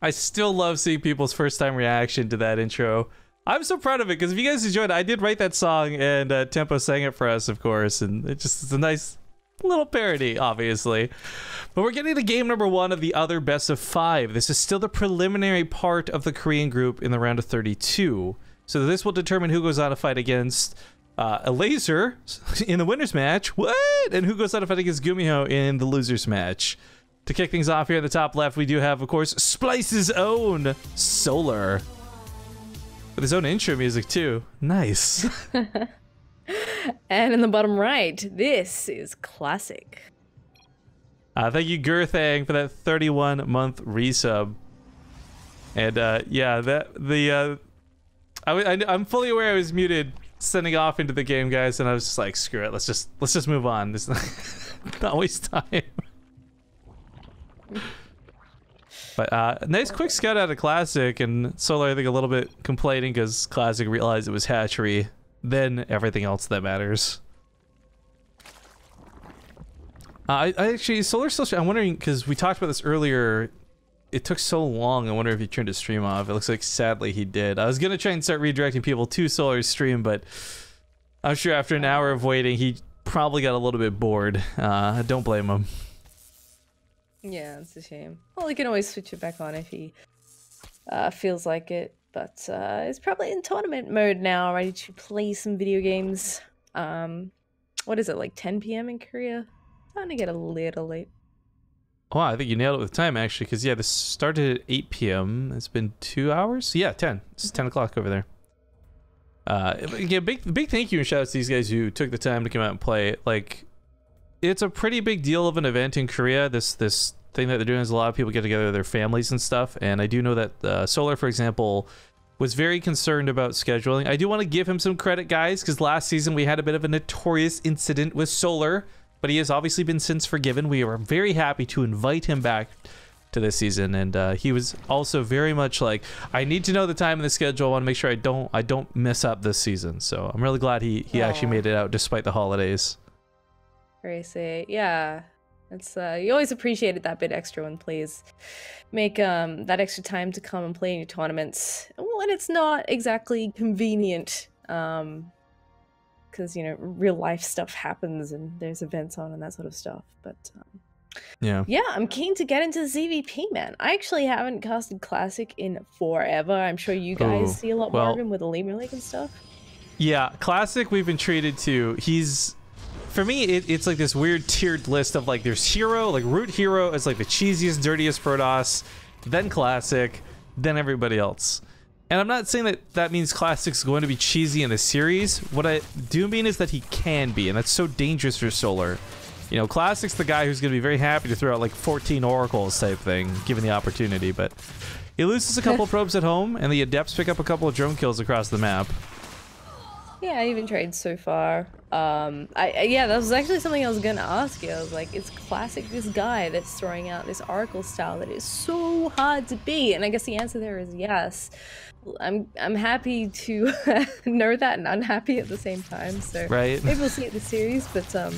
I still love seeing people's first time reaction to that intro. I'm so proud of it because if you guys enjoyed it, I did write that song and Tempo sang it for us, of course, and it's a nice little parody, obviously. But we're getting to game number 1 of the other best of 5. This is still the preliminary part of the Korean group in the round of 32. So this will determine who goes on to fight against a Laser in the winner's match. What? And who goes on to fight against Gumiho in the loser's match. To kick things off here at the top left, we do have, of course, Splice's own Solar. With his own intro music, too. Nice. And in the bottom right, this is Classic. Thank you, Gurthang, for that 31-month resub. And yeah, I'm fully aware I was muted, sending off into the game, guys, and I was just like, screw it, let's just move on. Let's not waste time. But nice quick scout out of Classic, and Solar I think a little bit complaining because Classic realized it was hatchery, then everything else that matters. I actually, Solar's still, I'm wondering, because we talked about this earlier, it took so long, I wonder if he turned his stream off. It looks like sadly he did. I was going to try and start redirecting people to Solar's stream, but I'm sure after an hour of waiting, he probably got a little bit bored. Don't blame him. Yeah, it's a shame. Well, he can always switch it back on if he feels like it, but he's probably in tournament mode now, ready to play some video games. What is it, like 10 p.m. in Korea? Starting to get a little late. Oh, I think you nailed it with time, actually, because, yeah, this started at 8 p.m. It's been 2 hours? Yeah, 10. It's 10 o'clock over there. Yeah, big thank you and shout out to these guys who took the time to come out and play. Like, it's a pretty big deal of an event in Korea. This thing that they're doing is a lot of people get together with their families and stuff. And I do know that Solar, for example, was very concerned about scheduling. I do want to give him some credit, guys, because last season we had a bit of a notorious incident with Solar, but he has obviously been since forgiven. We are very happy to invite him back to this season, and he was also very much like, I need to know the time and the schedule. I want to make sure I don't mess up this season. So I'm really glad he actually made it out despite the holidays. Very say, yeah. It's you always appreciated that bit extra when players make that extra time to come and play in your tournaments when it's not exactly convenient, because you know real life stuff happens and there's events on and that sort of stuff. But yeah, I'm keen to get into ZvP, man. I actually haven't casted Classic in forever. I'm sure you guys see a lot more of him with the Lemur Lake and stuff. Yeah, Classic we've been treated to. He's, for me, it's like this weird tiered list of like there's Hero, like Root Hero is like the cheesiest, dirtiest Protoss, then Classic, then everybody else. And I'm not saying that that means Classic's going to be cheesy in the series. What I do mean is that he can be, and that's so dangerous for Solar. You know, Classic's the guy who's going to be very happy to throw out like 14 Oracles type thing, given the opportunity, but he loses a couple of probes at home, and the Adepts pick up a couple of drone kills across the map. Yeah, even trade so far. Yeah, that was actually something I was gonna ask you. I was like, is Classic this guy that's throwing out this Oracle style that is so hard to beat? And I guess the answer there is yes. I'm happy to know that and unhappy at the same time. So right. Maybe we'll see it in the series, but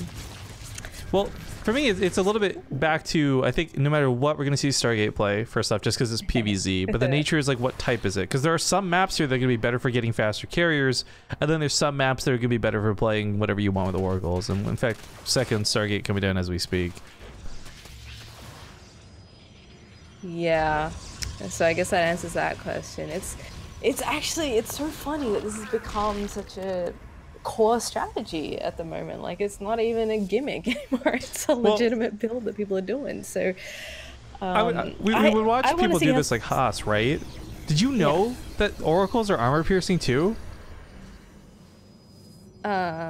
well, for me, it's a little bit back to, I think no matter what, we're going to see Stargate play, first off, just because it's PvZ. But the nature is like, what type is it? Because there are some maps here that are going to be better for getting faster carriers, and then there's some maps that are going to be better for playing whatever you want with the Oracles. And in fact, second Stargate coming down as we speak. Yeah. So I guess that answers that question. It's actually, it's so funny that this has become such a core strategy at the moment. Like, it's not even a gimmick anymore. It's a legitimate build that people are doing. So we would watch people do this like Haas, right? Did you know that Oracles are armor piercing too? No,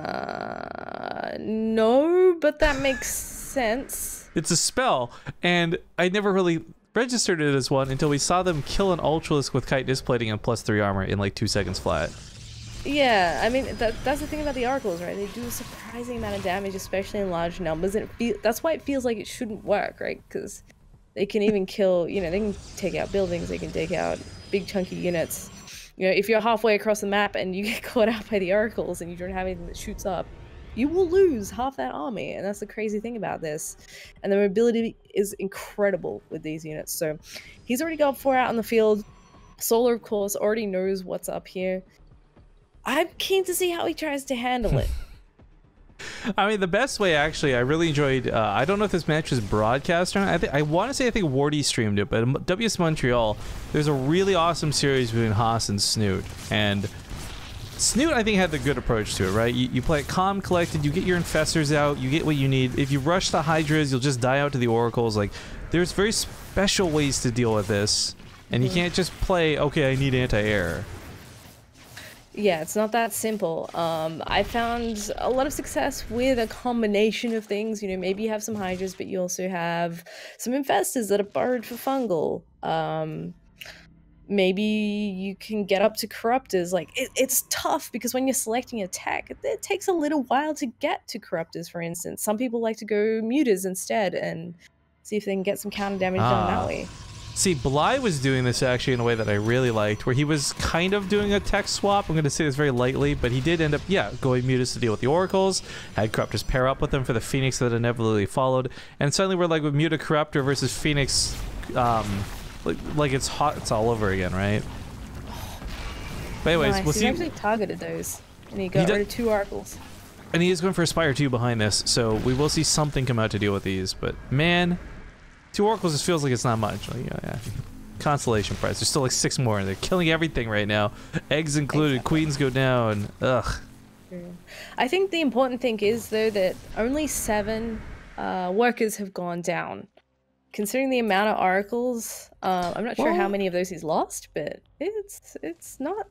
but that makes sense. It's a spell, and I never really registered it as one until we saw them kill an Ultralisk with Kite Displating and +3 armor in like 2 seconds flat. Yeah, I mean, that's the thing about the Oracles, right? They do a surprising amount of damage, especially in large numbers, and that's why it feels like it shouldn't work, right? Because they can even kill, you know, they can take out buildings, they can take out big chunky units. You know, if you're halfway across the map and you get caught out by the Oracles and you don't have anything that shoots up, you will lose half that army, and that's the crazy thing about this. And the mobility is incredible with these units. So he's already got 4 out on the field. Solar, of course, already knows what's up here. I'm keen to see how he tries to handle it. I mean, the best way, actually, I really enjoyed, I don't know if this match was broadcast or not. I want to say I think Wardy streamed it, but WS Montreal, there's a really awesome series between Haas and Snoot. And Snoot, I think, had the good approach to it, right? You play it calm, collected, you get your infestors out, you get what you need. If you rush the Hydras, you'll just die out to the Oracles. Like, there's very special ways to deal with this. And you can't just play, okay, I need anti-air. Yeah, it's not that simple. I found a lot of success with a combination of things. You know, maybe you have some Hydras, but you also have some Infestors that are borrowed for Fungal. Maybe you can get up to Corruptors. Like, it's tough because when you're selecting a tech, it takes a little while to get to Corruptors, for instance. Some people like to go Mutors instead and see if they can get some counter damage done that way. See, Bly was doing this actually in a way that I really liked, where he was kind of doing a tech swap. I'm going to say this very lightly, but he did end up, yeah, going Mutus to deal with the Oracles, had Corruptors pair up with them for the Phoenix that inevitably followed, and suddenly we're like with Muta Corruptor versus Phoenix, like it's hot, it's all over again, right? But anyways, nice. we'll see. He actually targeted those, and he got rid of 2 Oracles. And he is going for Aspire 2 behind this, so we will see something come out to deal with these, but man... 2 Oracles just feels like it's not much. Like, yeah. Consolation prize. There's still like 6 more, and they're killing everything right now. Eggs included. Exactly. Queens go down. Ugh. I think the important thing is, though, that only 7 workers have gone down. Considering the amount of Oracles, I'm not sure how many of those he's lost, but it's not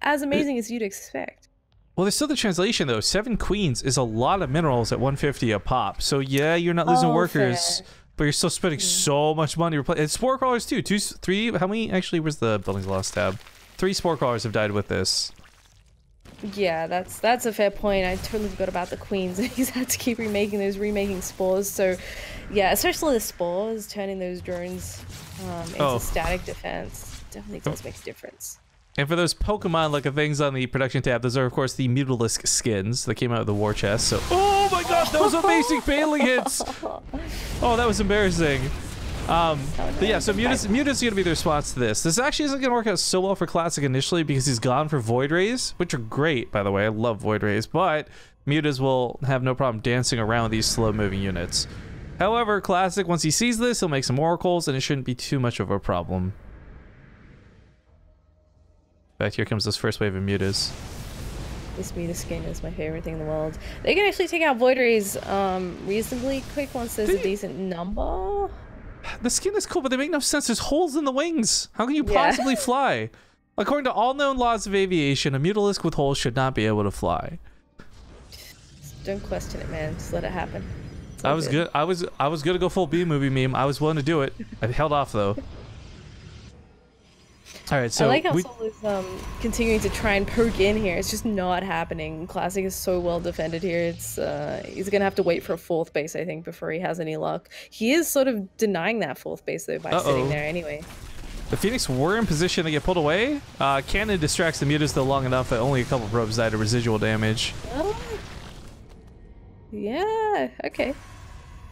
as amazing as you'd expect. Well, there's still the translation, though. 7 Queens is a lot of minerals at 150 a pop. So, yeah, you're not losing workers. Fair. But you're still spending so much money. It's Spore Crawlers too. 2, 3. How many? Actually, where's the Buildings Lost tab? 3 Spore Crawlers have died with this. Yeah, that's a fair point. I totally forgot about the Queens. He's had to keep remaking spores. So, yeah, especially the spores, turning those drones into static defense definitely does make a difference. And for those Pokemon-looking things on the production tab, those are, of course, the Mutalisk skins that came out of the war chest. So, oh my god, those amazing failing hits! Oh, that was embarrassing. But yeah, so Mutus is going to be the response to this. This actually isn't going to work out so well for Classic initially because he's gone for Void Rays, which are great, by the way. I love Void Rays, but Mutus will have no problem dancing around these slow-moving units. However, Classic, once he sees this, he'll make some Oracles, and it shouldn't be too much of a problem. In fact, here comes this first wave of Mutas. This Muta skin is my favorite thing in the world. They can actually take out Void Rays reasonably quick once there's a decent number. The skin is cool, but they make no sense. There's holes in the wings. How can you possibly fly? According to all known laws of aviation, a Mutalisk with holes should not be able to fly. Just don't question it, man. Just let it happen. I was good. I was gonna go full B-movie meme. I was willing to do it. I held off though. All right, so I like how Soul is continuing to try and poke in here. It's just not happening. Classic is so well defended here. It's he's gonna have to wait for a 4th base, I think, before he has any luck. He is sort of denying that 4th base though by sitting there anyway. The Phoenix were in position to get pulled away. Cannon distracts the Mutas though long enough that only a couple of probes died of residual damage. Yeah. Okay.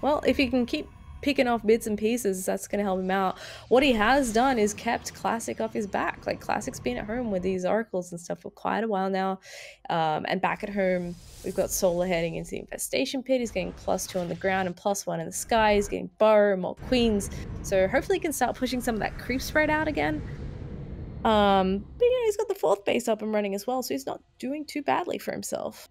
Well, if he can keep picking off bits and pieces, that's going to help him out. What he has done is kept Classic off his back. Like, Classic's been at home with these Oracles and stuff for quite a while now. And back at home, we've got Solar heading into the Infestation Pit. He's getting +2 on the ground and +1 in the sky. He's getting Burrow, more Queens. So hopefully he can start pushing some of that creep spread out again. But yeah, he's got the 4th base up and running as well, so he's not doing too badly for himself.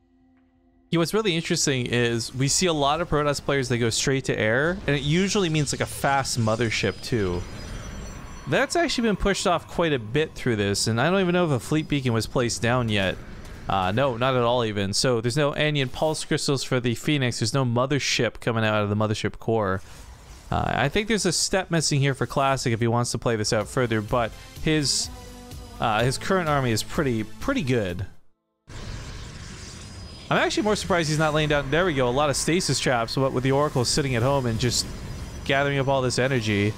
Yeah, what's really interesting is we see a lot of Protoss players that go straight to air, and it usually means like a fast mothership too. That's actually been pushed off quite a bit through this, and I don't even know if a fleet beacon was placed down yet. No, not at all even. So there's no Anion Pulse Crystals for the Phoenix. There's no mothership coming out of the mothership core. I think there's a step missing here for Classic if he wants to play this out further, but his current army is pretty good. I'm actually more surprised he's not laying down, there we go, a lot of stasis traps with the Oracle sitting at home and just gathering up all this energy.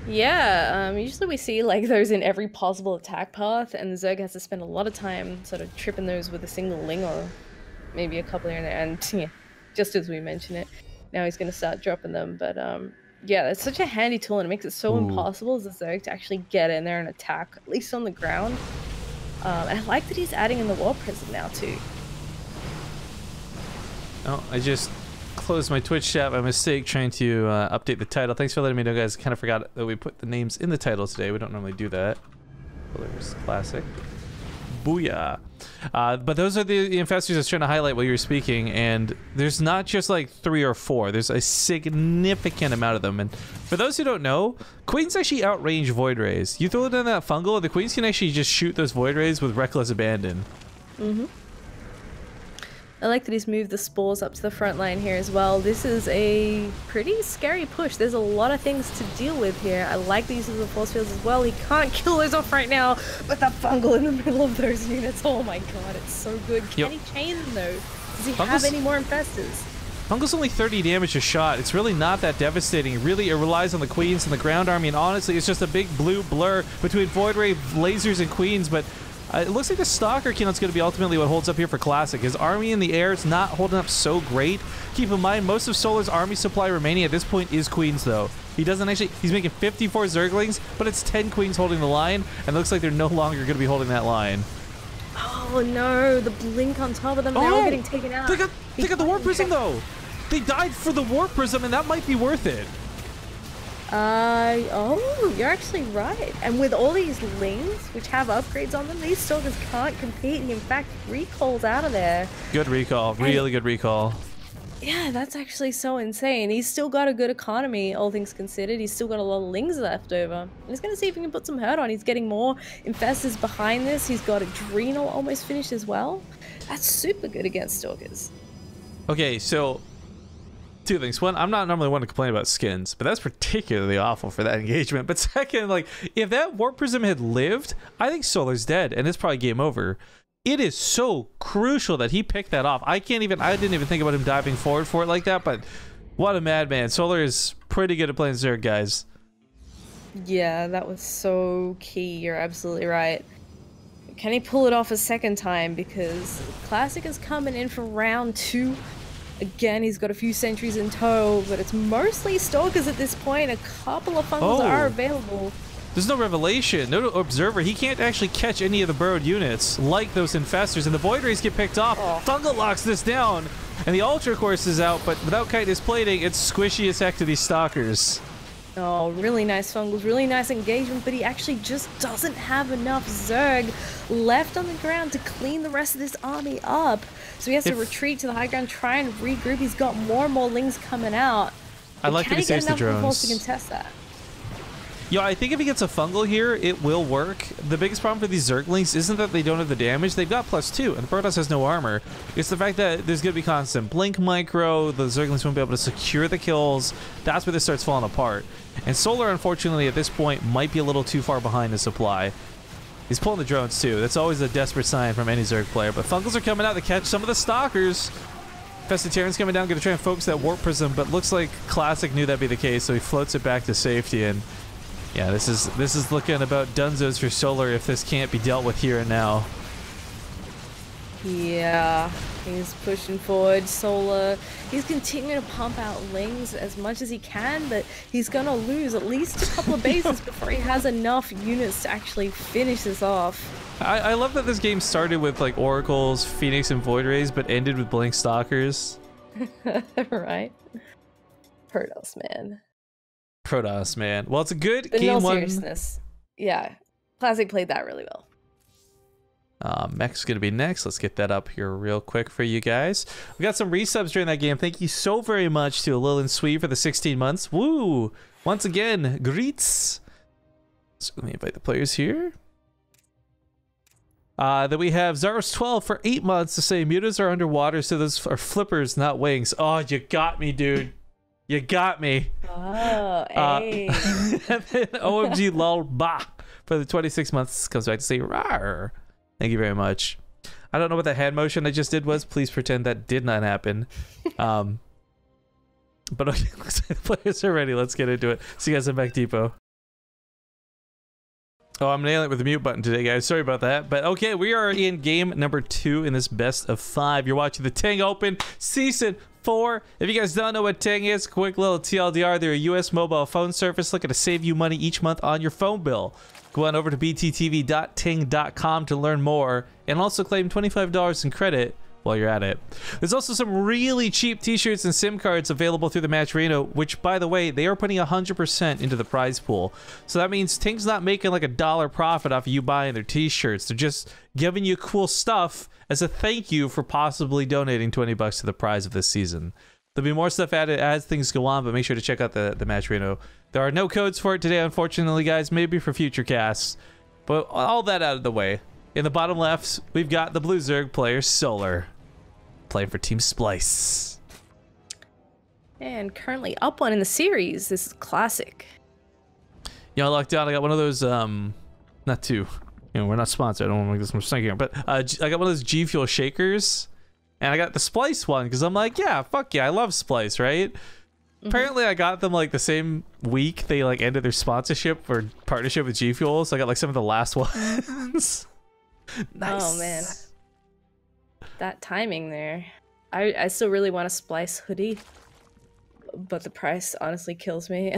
Yeah, usually we see like those in every possible attack path, and Zerg has to spend a lot of time sort of tripping those with a single ling or maybe a couple here and there. And yeah, just as we mentioned it, now he's going to start dropping them. But yeah, it's such a handy tool, and it makes it so impossible as a Zerg to actually get in there and attack, at least on the ground. And I like that he's adding in the War Prism now too. Oh, I just closed my Twitch chat by mistake trying to update the title. Thanks for letting me know, guys. I kind of forgot that we put the names in the title today. We don't normally do that. Colors Classic. Booyah. But those are the infestors I was trying to highlight while you were speaking, and there's not just like 3 or 4. There's a significant amount of them. And for those who don't know, queens actually outrange void rays. You throw it in that fungal, the queens can actually just shoot those void rays with reckless abandon. Mm-hmm. I like that he's moved the spores up to the front line here as well. This is a pretty scary push. There's a lot of things to deal with here. I like the use of the force fields as well. He can't kill those off right now, but the fungal in the middle of those units, oh my god, it's so good. Can he chain them though? Does he have any more infestors? Fungal's only 30 damage a shot. It's really not that devastating. Really, it relies on the queens and the ground army, and honestly, it's just a big blue blur between void ray, lasers, and queens, but it looks like the Stalker Keynote's going to be ultimately what holds up here for Classic. His army in the air is not holding up so great. Keep in mind, most of Solar's army supply remaining at this point is Queens, though. He doesn't actually... He's making 54 Zerglings, but it's 10 Queens holding the line, and it looks like they're no longer going to be holding that line. Oh no, the blink on top of them now getting taken out. They got the Warp Prism, though! They died for the Warp Prism, and that might be worth it. Oh, you're actually right. And with all these lings, which have upgrades on them, these soldiers can't compete. He, in fact, recalls out of there. Good recall. Really good recall. Yeah, that's actually so insane. He's still got a good economy, all things considered. He's still got a lot of lings left over. And he's going to see if he can put some hurt on. He's getting more infestors behind this. He's got Adrenal almost finished as well. That's super good against Stalkers. Okay, so... 2 things. One, I'm not normally one to complain about skins, but that's particularly awful for that engagement. But second, like, if that Warp Prism had lived, I think Solar's dead, and it's probably game over. It is so crucial that he picked that off. I didn't even think about him diving forward for it like that, but what a madman. Solar is pretty good at playing Zerg, guys. Yeah, that was so key. You're absolutely right. Can he pull it off a second time? Because Classic is coming in for round 2. Again, he's got a few sentries in tow, but it's mostly Stalkers at this point. A couple of fungals are available. There's no Revelation, no Observer. He can't actually catch any of the burrowed units like those infestors, and the Void Rays get picked off. Fungal locks this down, and the Ultra Course is out, but without Chitinous Plating, it's squishy as heck to these Stalkers. Oh, really nice fungals, really nice engagement, but he actually just doesn't have enough Zerg left on the ground to clean the rest of this army up. So he has to retreat to the high ground, try and regroup. He's got more and more lings coming out. I like that he saves the drones. To contest that? Yeah, I think if he gets a fungal here, it will work. The biggest problem for these Zerglings isn't that they don't have the damage. They've got +2, and the Protoss has no armor. It's the fact that there's going to be constant blink micro. The Zerglings won't be able to secure the kills. That's where this starts falling apart. And Solar, unfortunately, at this point, might be a little too far behind the supply. He's pulling the drones, too. That's always a desperate sign from any Zerg player. But Fungals are coming out to catch some of the Stalkers. Festetarian's coming down, going to try and focus that Warp Prism, but looks like Classic knew that'd be the case, so he floats it back to safety. And yeah, this is looking about dunzos for Solar if this can't be dealt with here and now. Yeah, he's pushing forward. Solar, he's continuing to pump out lings as much as he can, but he's going to lose at least a couple of bases before he has enough units to actually finish this off. I love that this game started with like Oracles, Phoenix, and Void Rays, but ended with Blink Stalkers. Right? Protoss, man. Protoss, man. Well, it's a good but game no one. Seriousness. Yeah, Classic played that really well. Mech's gonna be next. Let's get that up here real quick for you guys. We got some resubs during that game. Thank you so very much to Lil and Sweet for the 16 months. Woo! Once again, greets. So let me invite the players here. Then we have Zaros12 for 8 months to say mutas are underwater, so those are flippers, not wings. Oh, you got me, dude. You got me. Oh, hey. And then OMG lol bah for the 26 months comes back to say rawr. Thank you very much. I don't know what that hand motion I just did was. Please pretend that did not happen. But okay, looks like the players are ready. Let's get into it. See you guys in Back Depot. Oh, I'm nailing it with the mute button today, guys. Sorry about that. But okay, we are in game number 2 in this best of 5. You're watching the TING Open Season 4. If you guys don't know what TING is, quick little TLDR. They're a US mobile phone service looking to save you money each month on your phone bill. Go on over to bttv.ting.com to learn more and also claim $25 in credit while you're at it. There's also some really cheap t-shirts and SIM cards available through the Match Arena, which, by the way, they are putting 100% into the prize pool. So that means Ting's not making like $1 profit off of you buying their t-shirts. They're just giving you cool stuff as a thank you for possibly donating $20 to the prize of this season. There'll be more stuff added as things go on, but make sure to check out the Match Arena. There are no codes for it today, unfortunately, guys. Maybe for future casts. But all that out of the way. In the bottom left, we've got the Blue Zerg player, Solar, playing for Team Splice. And currently up one in the series. This is classic. Yeah, I lucked out. I got one of those, not two. You know, we're not sponsored. I don't want to make this much sense here. But I got one of those G Fuel shakers. And I got the Splice one because I'm like, yeah, fuck yeah, I love Splice, right? Apparently, I got them like the same week they like ended their sponsorship or partnership with G Fuel. So I got like some of the last ones. Nice. Oh, man. That timing there. I still really want a Splice hoodie, but the price honestly kills me.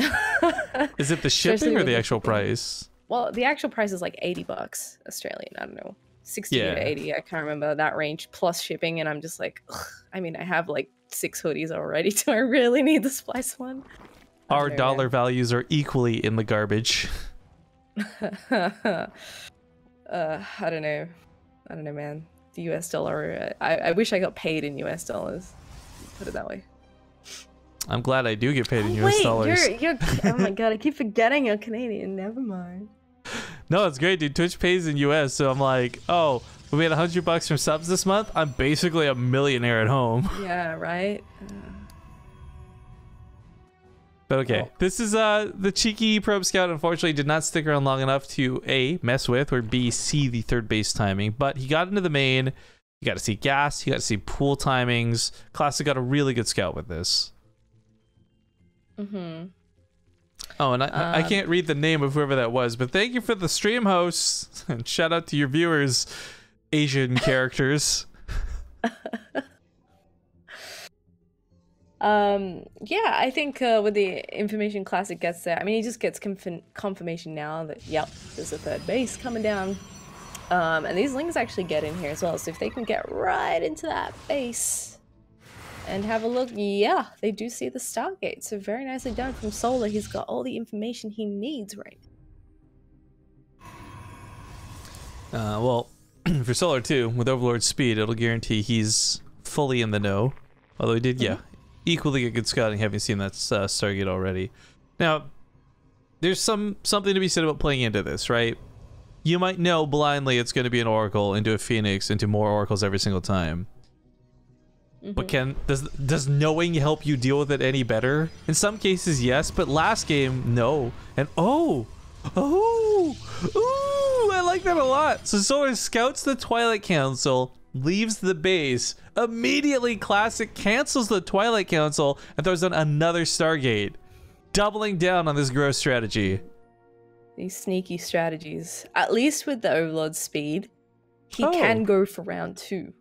Is it the shipping or the actual price? Well, the actual price is like 80 bucks Australian. I don't know, 60 to 80. I can't remember that range plus shipping, and I'm just like, ugh. I mean, I have like 6 hoodies already. Do I really need the Splice one? Our dollar values are equally in the garbage. I don't know. I don't know, man. The US dollar, I wish I got paid in US dollars. Put it that way. I'm glad I do get paid in US dollars. You're oh my god, I keep forgetting you're Canadian. Never mind. No, it's great, dude. Twitch pays in US, so I'm like, oh, we made $100 from subs this month. I'm basically a millionaire at home. Yeah, right. But okay, this is the cheeky probe scout. Unfortunately, did not stick around long enough to A, mess with, or B, see the third base timing. But he got into the main. You got to see gas. You got to see pool timings. Classic got a really good scout with this. Oh, and I can't read the name of whoever that was, but thank you for the stream hosts and shout out to your viewers, Asian characters. Yeah, I think with the information Classic gets there, I mean, he just gets confirmation now that, yep, there's a third base coming down. And these Lings actually get in here as well, so if they can get right into that base and have a look, yeah, they do see the Stargate. So very nicely done from Solar. He's got all the information he needs right now. Well, for Solar too, with Overlord's speed, it'll guarantee he's fully in the know. Although he did, yeah, equally get good scouting, having seen that Stargate already. Now, there's something to be said about playing into this, right? You might know blindly it's going to be an Oracle into a Phoenix into more Oracles every single time. But does knowing help you deal with it any better? In some cases, yes, but last game, no. And ooh, I like that a lot. So Solar scouts the Twilight Council, leaves the base, immediately Classic cancels the Twilight Council and throws on another Stargate, doubling down on this growth strategy. These sneaky strategies. At least with the Overlord speed, he can go for round 2.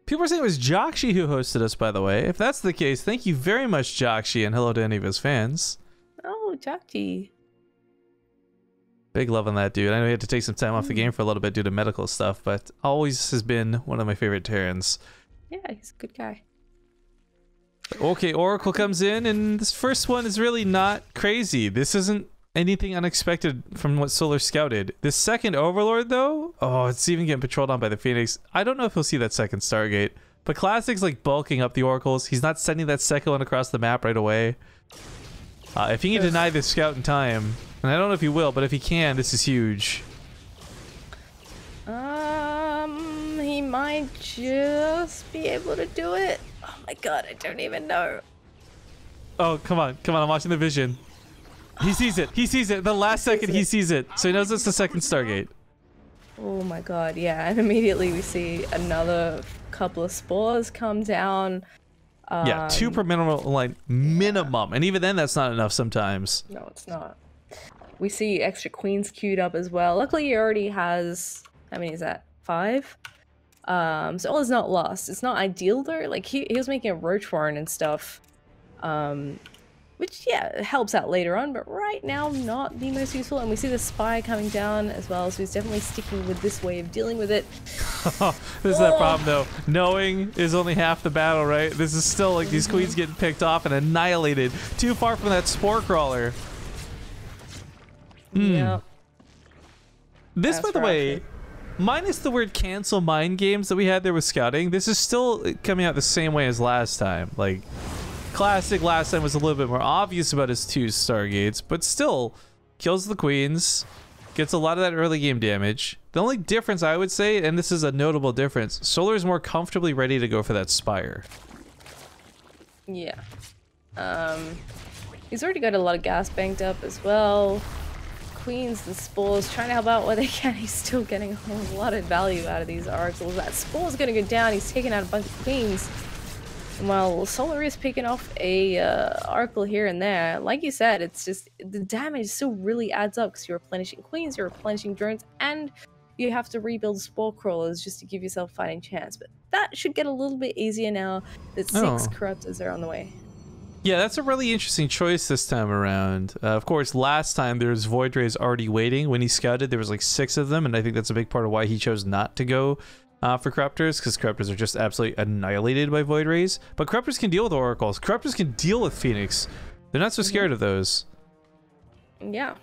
People are saying it was Jockshi who hosted us, by the way. If that's the case, thank you very much, Jockshi, and hello to any of his fans. Oh, Jockshi. Big love on that dude. I know he had to take some time off the game for a little bit due to medical stuff, but always has been one of my favorite Terrans. Yeah, he's a good guy. Okay, Oracle comes in, and this first one is really not crazy. This isn't anything unexpected from what Solar scouted. This second Overlord, though, oh, it's even getting patrolled on by the Phoenix. I don't know if he'll see that second Stargate, but Classic's like bulking up the Oracles. He's not sending that second one across the map right away. If he can deny this scout in time, and I don't know if he will, but if he can, this is huge. He might just be able to do it. Oh my god, I don't even know. Oh, come on, I'm watching the vision. He sees it. He sees it. The last second he sees it. So he knows it's the second Stargate. Oh my god, yeah. And immediately we see another couple of spores come down. Yeah, 2 per minimum line minimum. And even then, that's not enough sometimes. No, it's not. We see extra queens queued up as well. Luckily, he already has, how many is that? 5? So all is not lost. It's not ideal though. Like he was making a roach warren and stuff. Which, yeah, helps out later on, but right now, not the most useful. And we see the spy coming down as well, so he's definitely sticking with this way of dealing with it. This is that problem, though. Knowing is only half the battle, right? This is still like these queens getting picked off and annihilated. Too far from that spore crawler. Yep. This, That's by the way, minus the word cancel mind games that we had there with scouting, this is still coming out the same way as last time. Like... Classic last time was a little bit more obvious about his 2 Stargates, but still kills the queens, gets a lot of that early game damage. The only difference I would say, and this is a notable difference, Solar is more comfortably ready to go for that Spire. Yeah. He's already got a lot of gas banked up as well. Queens and spores trying to help out where they can. He's still getting a lot of value out of these oracles. That spore's gonna go down. He's taking out a bunch of queens. While Solar is picking off a oracle here and there, like you said, it's just the damage still really adds up because you're replenishing queens, you're replenishing drones, and you have to rebuild spore crawlers just to give yourself a fighting chance. But that should get a little bit easier now that 6 corruptors are on the way. Yeah, that's a really interesting choice this time around. Of course, last time there was Void Rays already waiting. When he scouted, there was like 6 of them, and I think that's a big part of why he chose not to go for Corruptors, because Corruptors are just absolutely annihilated by Void Rays. But Corruptors can deal with Oracles. Corruptors can deal with Phoenix. They're not so scared of those. Yeah.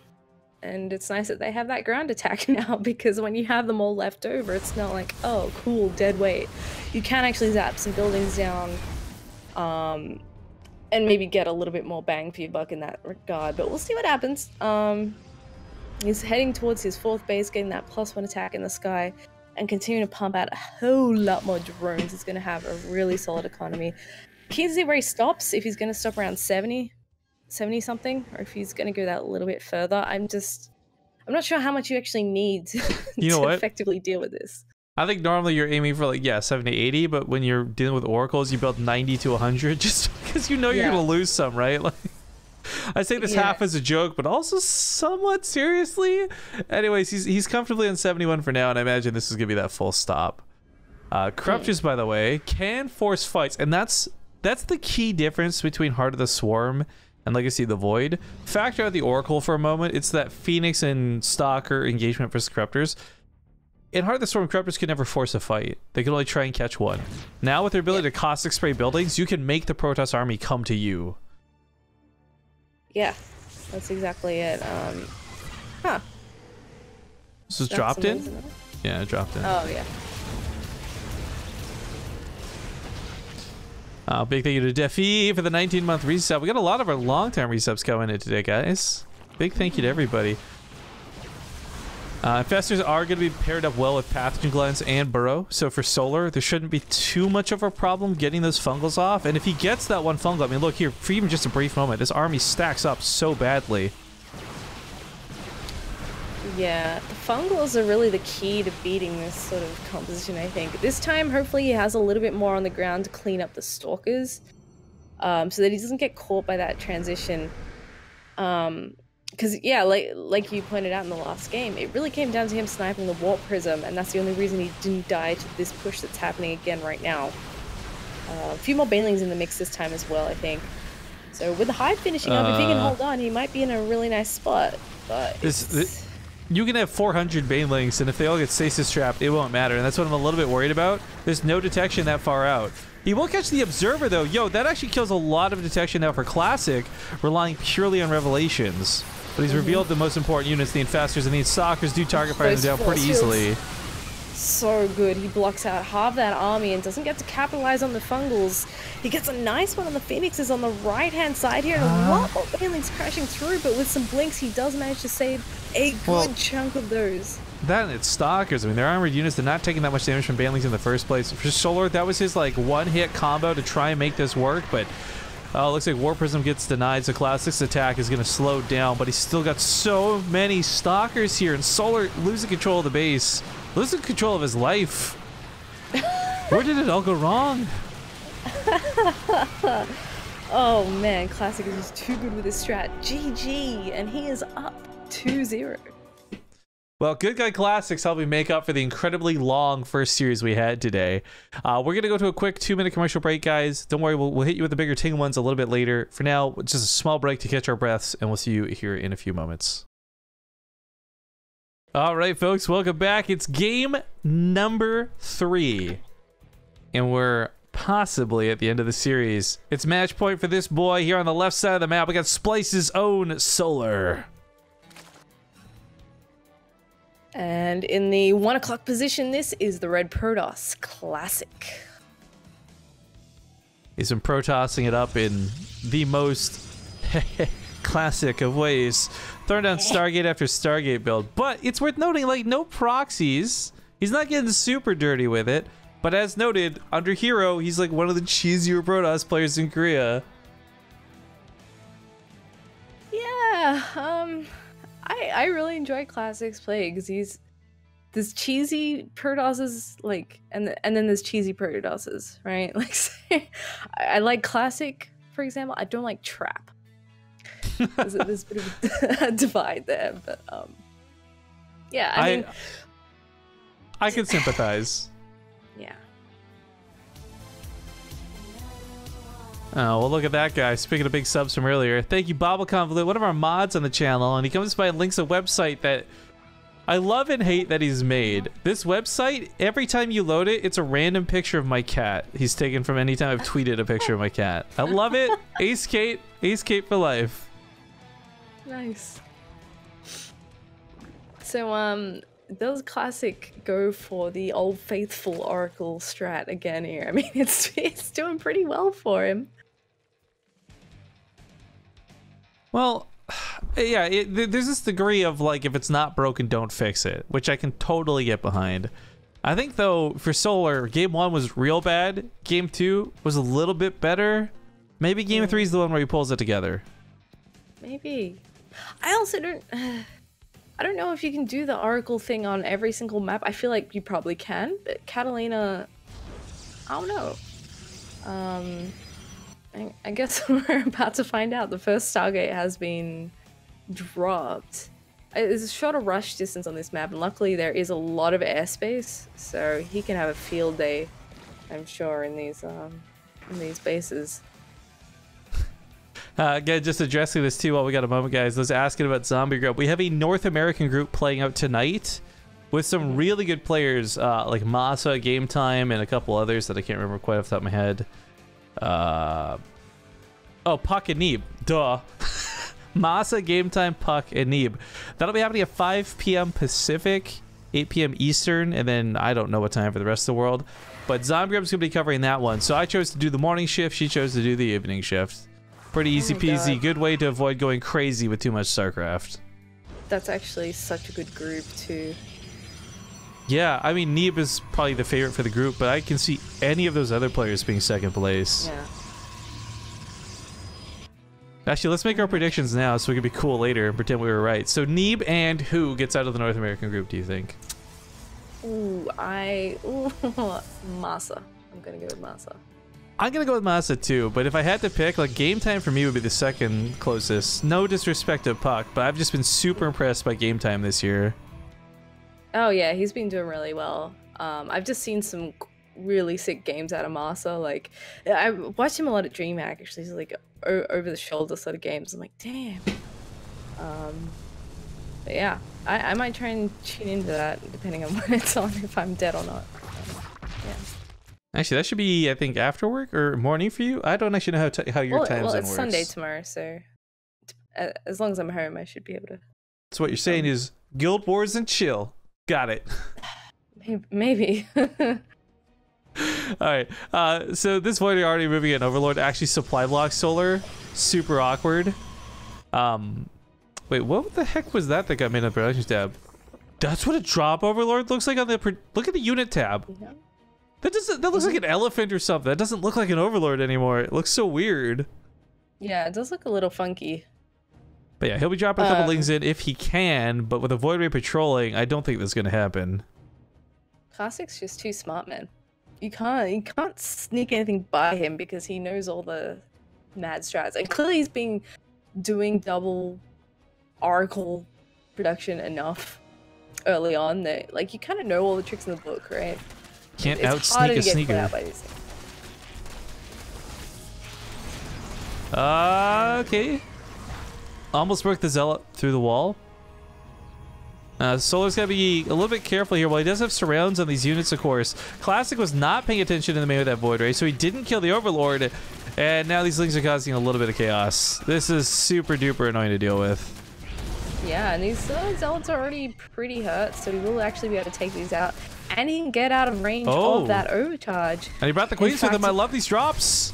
And it's nice that they have that ground attack now, because when you have them all left over, it's not like, oh, cool, dead weight. You can actually zap some buildings down, and maybe get a little bit more bang for your buck in that regard. But we'll see what happens. He's heading towards his 4th base, getting that +1 attack in the sky, and continue to pump out a whole lot more drones. He's going to have a really solid economy. Keen to see where he stops, if he's going to stop around 70 something, or if he's going to go that little bit further. I'm not sure how much you actually need to effectively deal with this. I think normally you're aiming for like, yeah, 70, 80, but when you're dealing with Oracles, you build 90 to 100 just because you know you're going to lose some, right? Like, I say this half as a joke, but also somewhat seriously. Anyways, he's comfortably on 71 for now, and I imagine this is going to be that full stop. Corruptors, by the way, can force fights, and that's the key difference between Heart of the Swarm and Legacy of the Void. Factor out the Oracle for a moment. It's that Phoenix and Stalker engagement versus Corruptors. In Heart of the Storm, Corruptors can never force a fight. They can only try and catch one. Now, with their ability to caustic spray buildings, you can make the Protoss army come to you. Yeah, that's exactly it. This was dropped in? Yeah, it dropped in. Oh, yeah. Big thank you to Defi for the 19-month resub. We got a lot of our long-term resubs coming in today, guys. Big thank you to everybody. Infestors are going to be paired up well with Pathogen Glands and Burrow, so for Solar, there shouldn't be too much of a problem getting those fungals off. And if he gets that one fungal, I mean, look here, for even just a brief moment, this army stacks up so badly. Yeah, the fungals are really the key to beating this sort of composition, I think. This time, hopefully, he has a little bit more on the ground to clean up the Stalkers, so that he doesn't get caught by that transition. Because, yeah, like you pointed out in the last game, it really came down to him sniping the Warp Prism, and that's the only reason he didn't die to this push that's happening again right now. A few more Banelings in the mix this time as well, I think. So with the Hive finishing up, if he can hold on, he might be in a really nice spot. But you can have 400 Banelings, and if they all get stasis trapped, it won't matter, and that's what I'm a little bit worried about. There's no detection that far out. He will catch the Observer, though. Yo, that actually kills a lot of detection now for Classic, relying purely on Revelations. But he's revealed the most important units, the Infestors, and the Stalkers do target fire them down pretty easily. So good. He blocks out half that army and doesn't get to capitalize on the fungals. He gets a nice one on the Phoenixes on the right-hand side here, and a lot more Banelings crashing through, but with some blinks, he does manage to save a good chunk of those. That and it's Stalkers. I mean, they're armored units. They're not taking that much damage from Banelings in the first place. For Solar, that was his, like, one-hit combo to try and make this work, but looks like War Prism gets denied, so Classic's attack is going to slow down, but he's still got so many Stalkers here, and Solar losing control of the base, losing control of his life. Where did it all go wrong? Oh man, Classic is just too good with his strat. GG, and he is up 2-0 2-0. Well, Good Guy Classics helped me make up for the incredibly long first series we had today. We're going to go to a quick 2-minute commercial break, guys. Don't worry, we'll hit you with the bigger Ting ones a little bit later. For now, just a small break to catch our breaths, and we'll see you here in a few moments. All right, folks, welcome back. It's game number 3, and we're possibly at the end of the series. It's match point for this boy here on the left side of the map. We got Splice's own Solar. And in the 1 o'clock position, this is the Red Protoss Classic. He's been Protossing it up in the most classic of ways. Throwing down Stargate after Stargate build. But it's worth noting, like, no proxies. He's not getting super dirty with it. But as noted, under Hero, he's like one of the cheesier Protoss players in Korea. Yeah, I really enjoy Classic's play because there's cheesy Protosses, like, and then there's cheesy Protosses, right? Like, I like Classic, for example. I don't like Trap. There's a bit of a divide there, but yeah, I mean, I can sympathize. Yeah. Oh, well, look at that guy. Speaking of big subs from earlier, thank you, Bobbleconvolute, one of our mods on the channel, and he comes by and links a website that I love and hate that he's made. This website, every time you load it, it's a random picture of my cat. He's taken from any time I've tweeted a picture of my cat. I love it. Ace Kate for life. Nice. So, does Classic go for the old faithful Oracle strat again here? I mean, it's doing pretty well for him. Well, yeah, there's this degree of, like, if it's not broken, don't fix it, which I can totally get behind. I think, though, for Solar, Game 1 was real bad. Game 2 was a little bit better. Maybe Game 3 is the one where he pulls it together. Maybe. I also don't... I don't know if you can do the Oracle thing on every single map. I feel like you probably can, but Catalina... I don't know. I guess we're about to find out. The first Stargate has been dropped. There's a shorter rush distance on this map, and luckily there is a lot of airspace, so he can have a field day, I'm sure, in these bases. Again, just addressing this too while we got a moment, guys. I was asking about Zombie Group. We have a North American group playing out tonight with some really good players, like Masa, Game Time, and a couple others that I can't remember quite off the top of my head. Oh, Puck and Neeb. Duh. Masa, Game Time, Puck, and Neeb. That'll be happening at 5 p.m. Pacific, 8 p.m. Eastern, and then I don't know what time for the rest of the world. But Zombie Group's going to be covering that one. So I chose to do the morning shift. She chose to do the evening shift. Pretty easy peasy. God. Good way to avoid going crazy with too much StarCraft. That's actually such a good group, too. Yeah, I mean, Neeb is probably the favorite for the group, but I can see any of those other players being second place. Yeah. Actually, let's make our predictions now so we can be cool later and pretend we were right. So Neeb and who gets out of the North American group, do you think? Ooh, Masa. I'm gonna go with Masa. I'm gonna go with Masa too, but if I had to pick, like, Game Time for me would be the second closest. No disrespect to Puck, but I've just been super impressed by Game Time this year. Oh yeah, he's been doing really well. I've just seen some really sick games out of Masa. Like, I watched him a lot at DreamHack, actually. He's like over the shoulder sort of games. I'm like, damn. But yeah, I might try and tune into that depending on when it's on, if I'm dead or not. Yeah. Actually, that should be, I think, after work or morning for you. I don't actually know how your time zone works. Well, it's Sunday tomorrow, so as long as I'm home, I should be able to. So what you're saying is Guild Wars and chill. Got it. Maybe. All right. So this void already moving in Overlord actually supply block Solar. Super awkward. Wait, what the heck was that got made on the production tab? That's what a drop Overlord looks like on the. Look at the unit tab. Yeah. That looks like an elephant or something. That doesn't look like an Overlord anymore. It looks so weird. Yeah, it does look a little funky. But yeah, he'll be dropping a couple links in if he can, but with a Void Ray patrolling, I don't think that's going to happen. Classic's just too smart, man. You can't sneak anything by him because he knows all the mad strats. And clearly he's been doing double Oracle production enough early on that, like, you kind of know all the tricks in the book, right? Can't It's out harder sneak a to get sneaker. caught out by these things. Okay. Almost broke the Zealot through the wall. Solar's got to be a little bit careful here. Well, he does have surrounds on these units, of course. Classic was not paying attention in the main of that Void Ray, so he didn't kill the Overlord. And now these Lings are causing a little bit of chaos. This is super duper annoying to deal with. Yeah, and these Zealots are already pretty hurt, so he will actually be able to take these out. And he can get out of range of that overcharge. And he brought the Queens with him. I love these drops.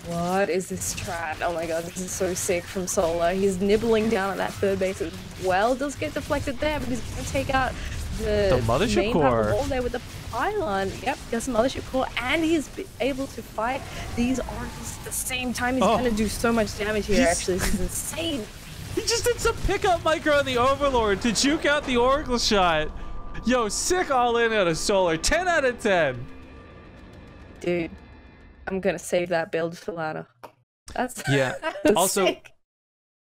What is this strat? Oh my god, this is so sick from Solar. He's nibbling down at that third base as well. Does get deflected there, but he's going to take out the Mothership main Core. part of the wall there with the pylon. Yep, got some Mothership Core, and he's able to fight these Oracles at the same time. He's going to do so much damage here, actually. This is insane. He just did some pickup micro on the Overlord to juke out the Oracle shot. Yo, sick all in out of Solar. 10 out of 10. Dude, I'm gonna save that build for ladder. That's yeah. that's also, sick.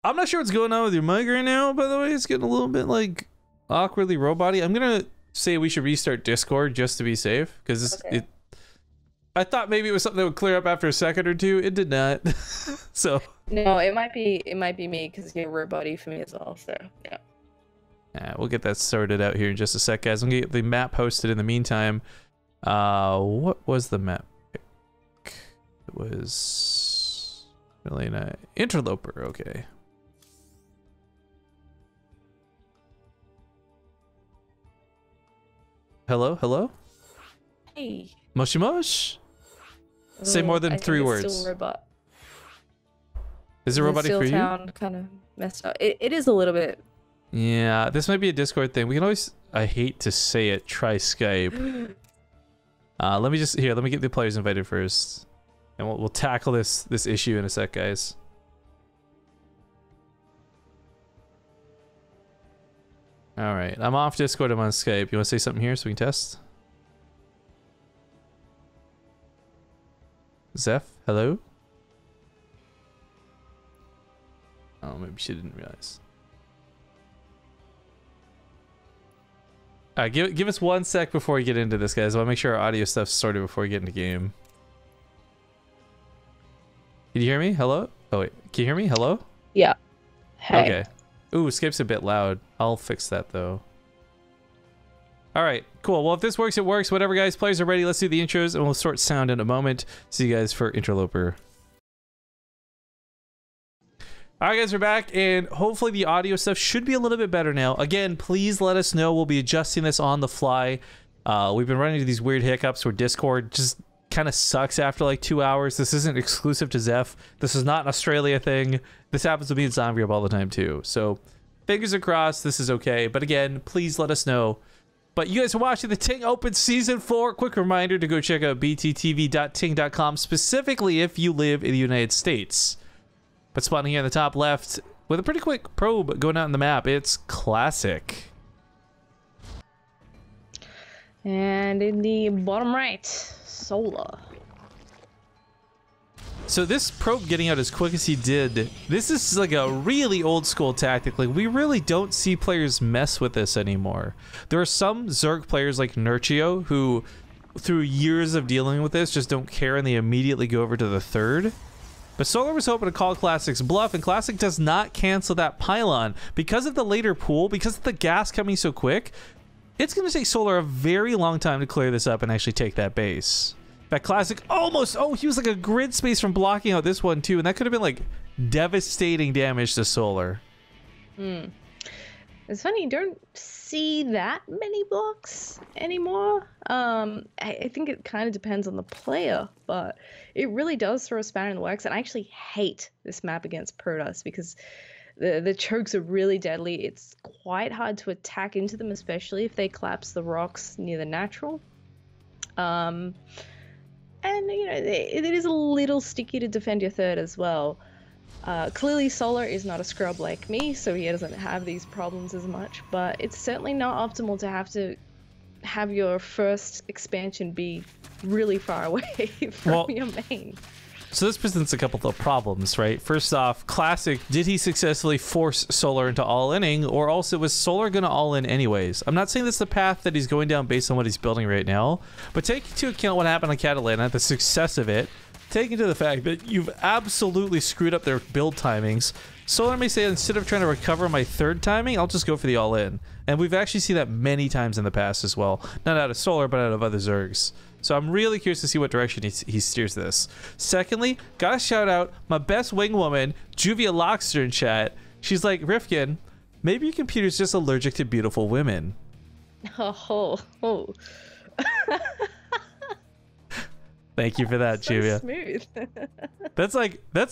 I'm not sure what's going on with your mic right now, by the way. It's getting a little bit like awkwardly robot-y. I'm gonna say we should restart Discord just to be safe, because I thought maybe it was something that would clear up after a second or two. It did not. So no, it might be me, because you're robot-y for me as well. So yeah. We'll get that sorted out here in just a sec, guys. I'm gonna get the map posted in the meantime. What was the map? It was really nice. Interloper, okay. Hello, hello? Hey. Moshi mosh? Say more than 3 words. Still robot. Is it robotic for you? Town kind of messed up. It is a little bit. Yeah, this might be a Discord thing. We can always, I hate to say it, try Skype. Let me get the players invited first. And we'll tackle this issue in a sec, guys. Alright, I'm off Discord, I'm on Skype. You want to say something here so we can test? Zeph, hello? Oh, maybe she didn't realize. Alright, give us 1 sec before we get into this, guys. I want to make sure our audio stuff's sorted before we get into game. Can you hear me? Hello? Oh, wait. Can you hear me? Hello? Yeah. Hey. Okay. Ooh, Skype's a bit loud. I'll fix that, though. Alright, cool. Well, if this works, it works. Whatever, guys. Players are ready. Let's do the intros, and we'll sort sound in a moment. See you guys for Interloper. Alright, guys, we're back, and hopefully the audio stuff should be a little bit better now. Again, please let us know. We'll be adjusting this on the fly. We've been running into these weird hiccups where Discord just kind of sucks after like 2 hours. This isn't exclusive to Zeph. This is not an Australia thing. This happens to me in Zombie all the time too. So fingers are crossed this is okay. But again, please let us know. But you guys are watching the Ting Open Season 4. Quick reminder to go check out bttv.ting.com, specifically if you live in the United States. But spawning here in the top left with a pretty quick probe going out in the map, it's Classic. And in the bottom right, Solar. So this probe getting out as quick as he did, this is like a really old school tactic. Like, we really don't see players mess with this anymore. There are some Zerg players like Nurchio who, through years of dealing with this, just don't care and they immediately go over to the third. But Solar was hoping to call Classic's bluff, and Classic does not cancel that pylon. Because of the later pool, because of the gas coming so quick, it's going to take Solar a very long time to clear this up and actually take that base. In fact, Classic almost, oh, he was like a grid space from blocking out this one too, and that could have been like devastating damage to Solar. It's funny, you don't see that many blocks anymore. I think it kind of depends on the player, but it really does throw a spanner in the works, and I actually hate this map against Protoss because the chokes are really deadly. It's quite hard to attack into them, especially if they collapse the rocks near the natural. And, you know, it is a little sticky to defend your third as well. Clearly Solar is not a scrub like me, so he doesn't have these problems as much, but it's certainly not optimal to have your first expansion be really far away from your main. So this presents a couple of problems, right? First off, Classic, did he successfully force Solar into all-inning, or also was Solar going to all-in anyways? I'm not saying that's the path that he's going down based on what he's building right now, but take into account what happened on Catalina, the success of it, take into the fact that you've absolutely screwed up their build timings. Solar may say, instead of trying to recover my third timing, I'll just go for the all-in. And we've actually seen that many times in the past as well. Not out of Solar, but out of other Zergs. So I'm really curious to see what direction he steers this. Secondly, gotta shout out my best wing woman, Juvia Lockster in chat. She's like, Rifkin, maybe your computer's just allergic to beautiful women. Oh. Thank you for that, So Juvia. smooth. That's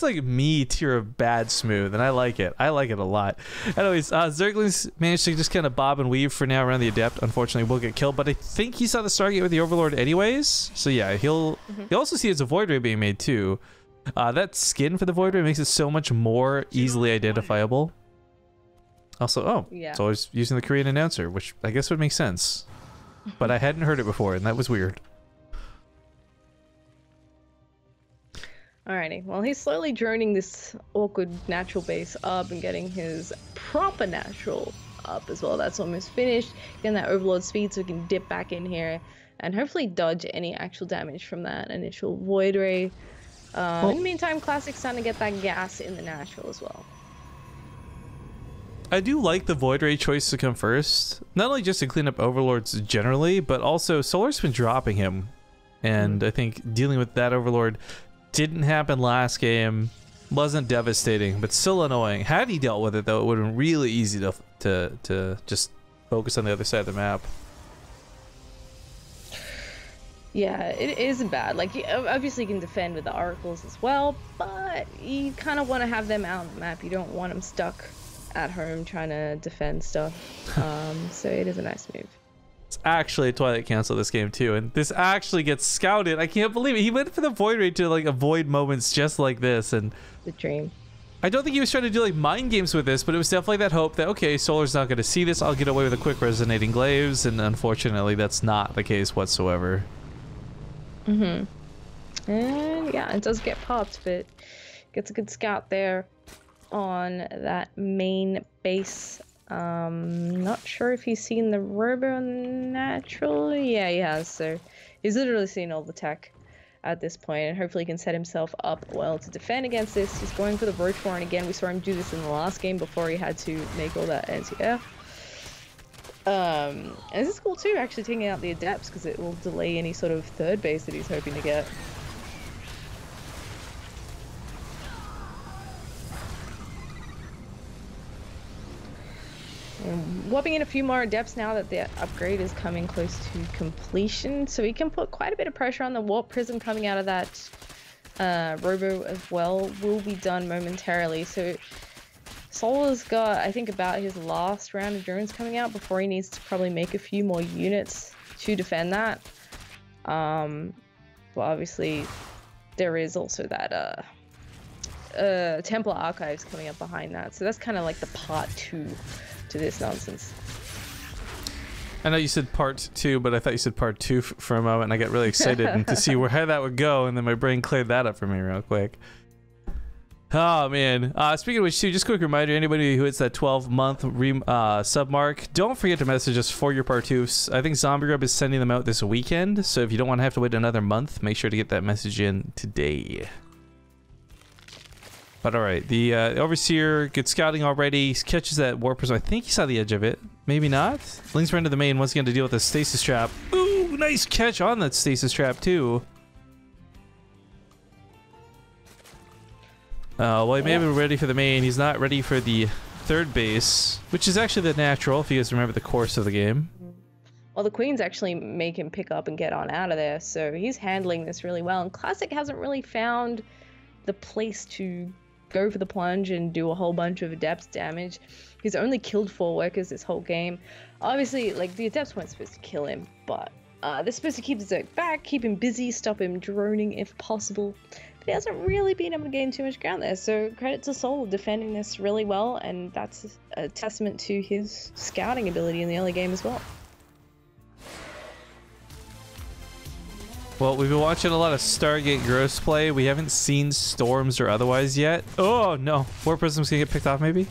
like me tier of bad smooth, and I like it. I like it a lot. Anyways, Zerglings managed to just kind of bob and weave for now around the Adept. Unfortunately, will get killed, but I think he saw the Stargate with the Overlord anyways. So yeah, he'll also see it's a Void Ray being made too. That skin for the Void Ray makes it so much more easily identifiable. Also, Yeah. so I was using the Korean announcer, which I guess would make sense, but I hadn't heard it before, and that was weird. Alrighty, well, he's slowly droning this awkward natural base up and getting his proper natural up as well. That's almost finished. Getting that overlord speed so he can dip back in here and hopefully dodge any actual damage from that initial void ray. In the meantime, Classic's starting to get that gas in the natural as well. I do like the Void Ray choice to come first, not only just to clean up Overlords generally, but also Solar's been dropping him, and I think dealing with that Overlord didn't happen last game, wasn't devastating, but still annoying. Had he dealt with it though, it would have been really easy to just focus on the other side of the map. Yeah, it isn't bad. Like, obviously you can defend with the oracles as well, but you kind of want to have them out on the map. You don't want them stuck at home trying to defend stuff. So it is a nice move. It's actually a Twilight Cancel this game too, and this actually gets scouted. I can't believe it. He went for the Void Ray to like avoid moments just like this, and The dream. I don't think he was trying to do like mind games with this, but it was definitely that hope that, okay, Solar's not going to see this, I'll get away with a quick Resonating Glaives, and unfortunately that's not the case whatsoever. And yeah, it does get popped, but gets a good scout there on that main base. Not sure if he's seen the Robo natural. Yeah, he has. So he's literally seen all the tech at this point, and hopefully he can set himself up well to defend against this. He's going for the Roach Warren again. We saw him do this in the last game before he had to make all that anti-air. And this is cool too, actually taking out the Adepts, because it will delay any sort of third base that he's hoping to get. Whopping in a few more Adepts now that the upgrade is coming close to completion, so he can put quite a bit of pressure on the Warp Prism coming out of that Robo as well. Will be done momentarily. So Solar's got, I think, about his last round of drones coming out before he needs to probably make a few more units to defend that. But obviously there is also that Templar Archives coming up behind that, so that's kind of like the part 2 to this nonsense. I know you said part 2, but I thought you said part 2 for a moment, and I got really excited and to see how that would go, and then my brain cleared that up for me real quick. Oh man, speaking of which too, just a quick reminder, anybody who hits that 12-month sub mark, don't forget to message us for your part 2s. I think Zombie Grub is sending them out this weekend, so if you don't want to have to wait another month, make sure to get that message in today. But alright, the Overseer, good scouting already, catches that Warp Prism. I think he saw the edge of it. Maybe not. Links right into the main once again to deal with the Stasis Trap. Ooh, nice catch on that Stasis Trap too. Well, he may have been ready for the main. He's not ready for the third base, which is actually the natural, if you guys remember the course of the game. Well, the Queens actually make him pick up and get on out of there, so he's handling this really well. And Classic hasn't really found the place to go for the plunge and do a whole bunch of Adepts damage. He's only killed 4 workers this whole game. Obviously, like, the Adepts weren't supposed to kill him, but they're supposed to keep the Zerg back, keep him busy, stop him droning if possible. But he hasn't really been able to gain too much ground there, so credit to Soul defending this really well, and that's a testament to his scouting ability in the early game as well. Well, we've been watching a lot of Stargate Gross play. We haven't seen Storms or otherwise yet. Oh, no. War Prism's gonna get picked off, maybe?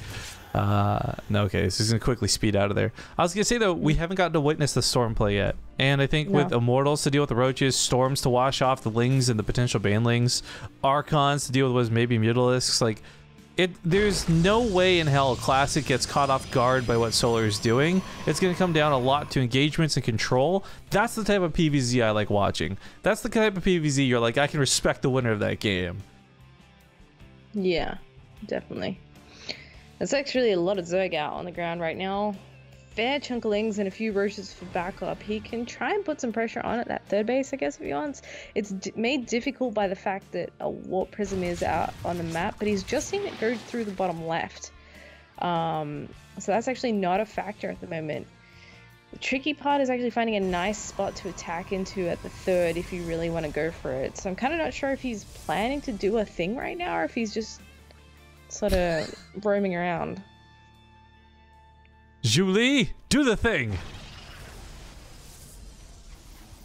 No, okay. So he's gonna quickly speed out of there. I was gonna say, though, we haven't gotten to witness the Storm play yet. And I think with Immortals to deal with the Roaches, Storms to wash off the Lings and the potential Banelings, Archons to deal with what was maybe Mutalisks, like, there's no way in hell Classic gets caught off guard by what Solar is doing. It's going to come down a lot to engagements and control. That's the type of PvZ I like watching. That's the type of PvZ you're like, I can respect the winner of that game. Yeah, definitely. There's actually a lot of Zerg out on the ground right now. Fair chunk of Lings and a few Roaches for backup. He can try and put some pressure on at that third base, I guess, if he wants. It's made difficult by the fact that a Warp Prism is out on the map, but he's just seen it go through the bottom left. So that's actually not a factor at the moment. The tricky part is actually finding a nice spot to attack into at the third if you really want to go for it. So I'm kind of not sure if he's planning to do a thing right now or if he's just sort of roaming around. Julie, do the thing.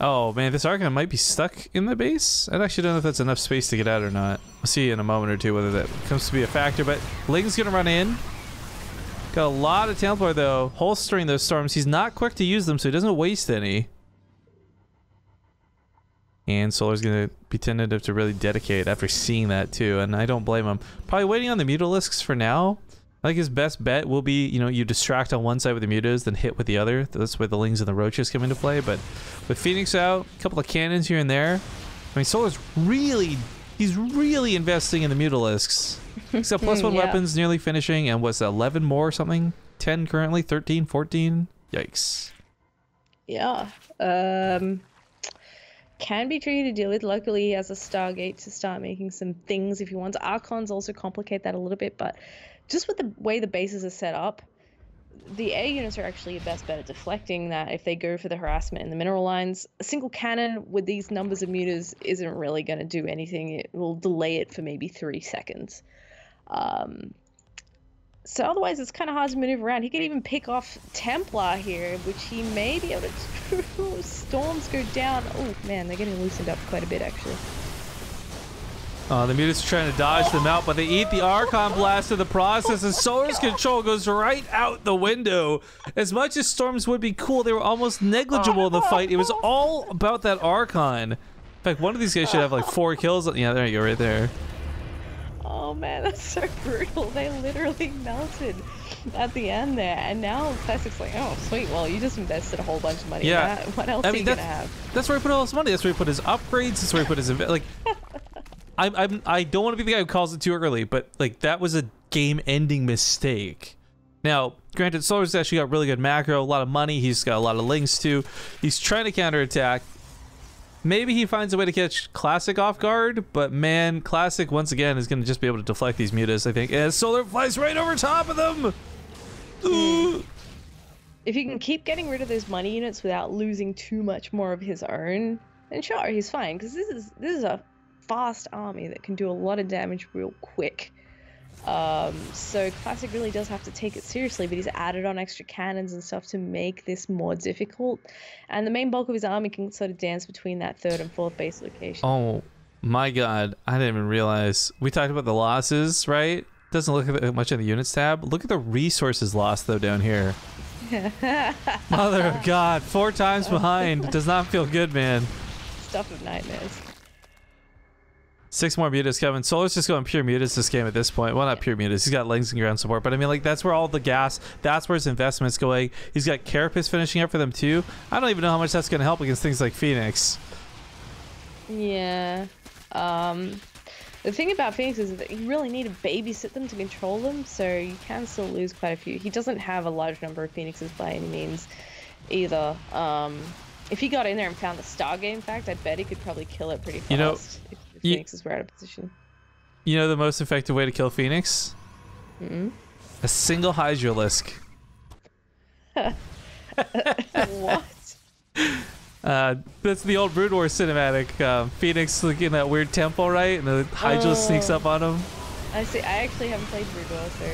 Oh man, this Archon might be stuck in the base. I actually don't know if that's enough space to get out or not. We'll see in a moment or two whether that comes to be a factor, but Ling's gonna run in. Got a lot of Templar though, holstering those storms. He's not quick to use them, so he doesn't waste any. And Solar's gonna be tentative to really dedicate after seeing that too, and I don't blame him. Probably waiting on the Mutalisks for now. I think his best bet will be, you know, you distract on one side with the Mutas, then hit with the other. That's where the Lings and the Roaches come into play. But with Phoenix out, a couple of cannons here and there. I mean, Solar's he's really investing in the Mutalisks. He's got +1 weapons, nearly finishing, and what's that, 11 more or something? 10 currently, 13, 14? Yikes. Yeah. Can be tricky to deal with. Luckily, he has a Stargate to start making some things if he wants. Archons also complicate that a little bit, but just with the way the bases are set up, the air units are actually your best bet at deflecting that if they go for the harassment in the mineral lines. A single cannon with these numbers of mutas isn't really going to do anything. It will delay it for maybe 3 seconds. So otherwise, it's kind of hard to maneuver around. He could even pick off Templar here, which he may be able to do. Storms go down. Oh man, they're getting loosened up quite a bit actually. The Mutas are trying to dodge them out, but they eat the Archon Blast in the process, and Solar's control goes right out the window. As much as Storms would be cool, they were almost negligible in the fight. It was all about that Archon. In fact, one of these guys should have like 4 kills. Yeah, there you go, right there. Oh man, that's so brutal. They literally melted at the end there, and now Classic's like, oh sweet, well you just invested a whole bunch of money in that. What else are you gonna have? That's where he put all his money. That's where he put his upgrades. That's where he put his like. I don't want to be the guy who calls it too early, but like that was a game-ending mistake. Now, granted, Solar's actually got really good macro, a lot of money. He's got a lot of Lings too. He's trying to counterattack. Maybe he finds a way to catch Classic off guard, but man, Classic once again is going to just be able to deflect these mutas, I think. As Solar flies right over top of them. If you can keep getting rid of those money units without losing too much more of his own, then sure, he's fine, because this is a fast army that can do a lot of damage real quick. So Classic really does have to take it seriously, but he's added on extra cannons and stuff to make this more difficult. And the main bulk of his army can sort of dance between that 3rd and 4th base location. Oh my god, I didn't even realize. We talked about the losses, right? Doesn't look at much in the units tab. Look at the resources lost though down here. Mother of God, 4 times behind. Does not feel good, man. Stuff of nightmares. 6 more mutas coming. Solar's just going pure mutas this game at this point. Well, not pure mutas. He's got Lings and ground support, but I mean, like, that's where all the gas, that's where his investment's going. He's got Carapace finishing up for them too. I don't even know how much that's going to help against things like Phoenix. Yeah. The thing about Phoenix is that you really need to babysit them to control them, so you can still lose quite a few. He doesn't have a large number of Phoenixes by any means either. If he got in there and found the Stargate, in fact, I bet he could probably kill it pretty fast. You know, if Phoenixes were out of position. You know the most effective way to kill Phoenix? A single Hydralisk. What? That's the old Brood War cinematic. Phoenix looking that weird temple, right? And the Hydralisk sneaks up on him. I see. I actually haven't played Brood War, so.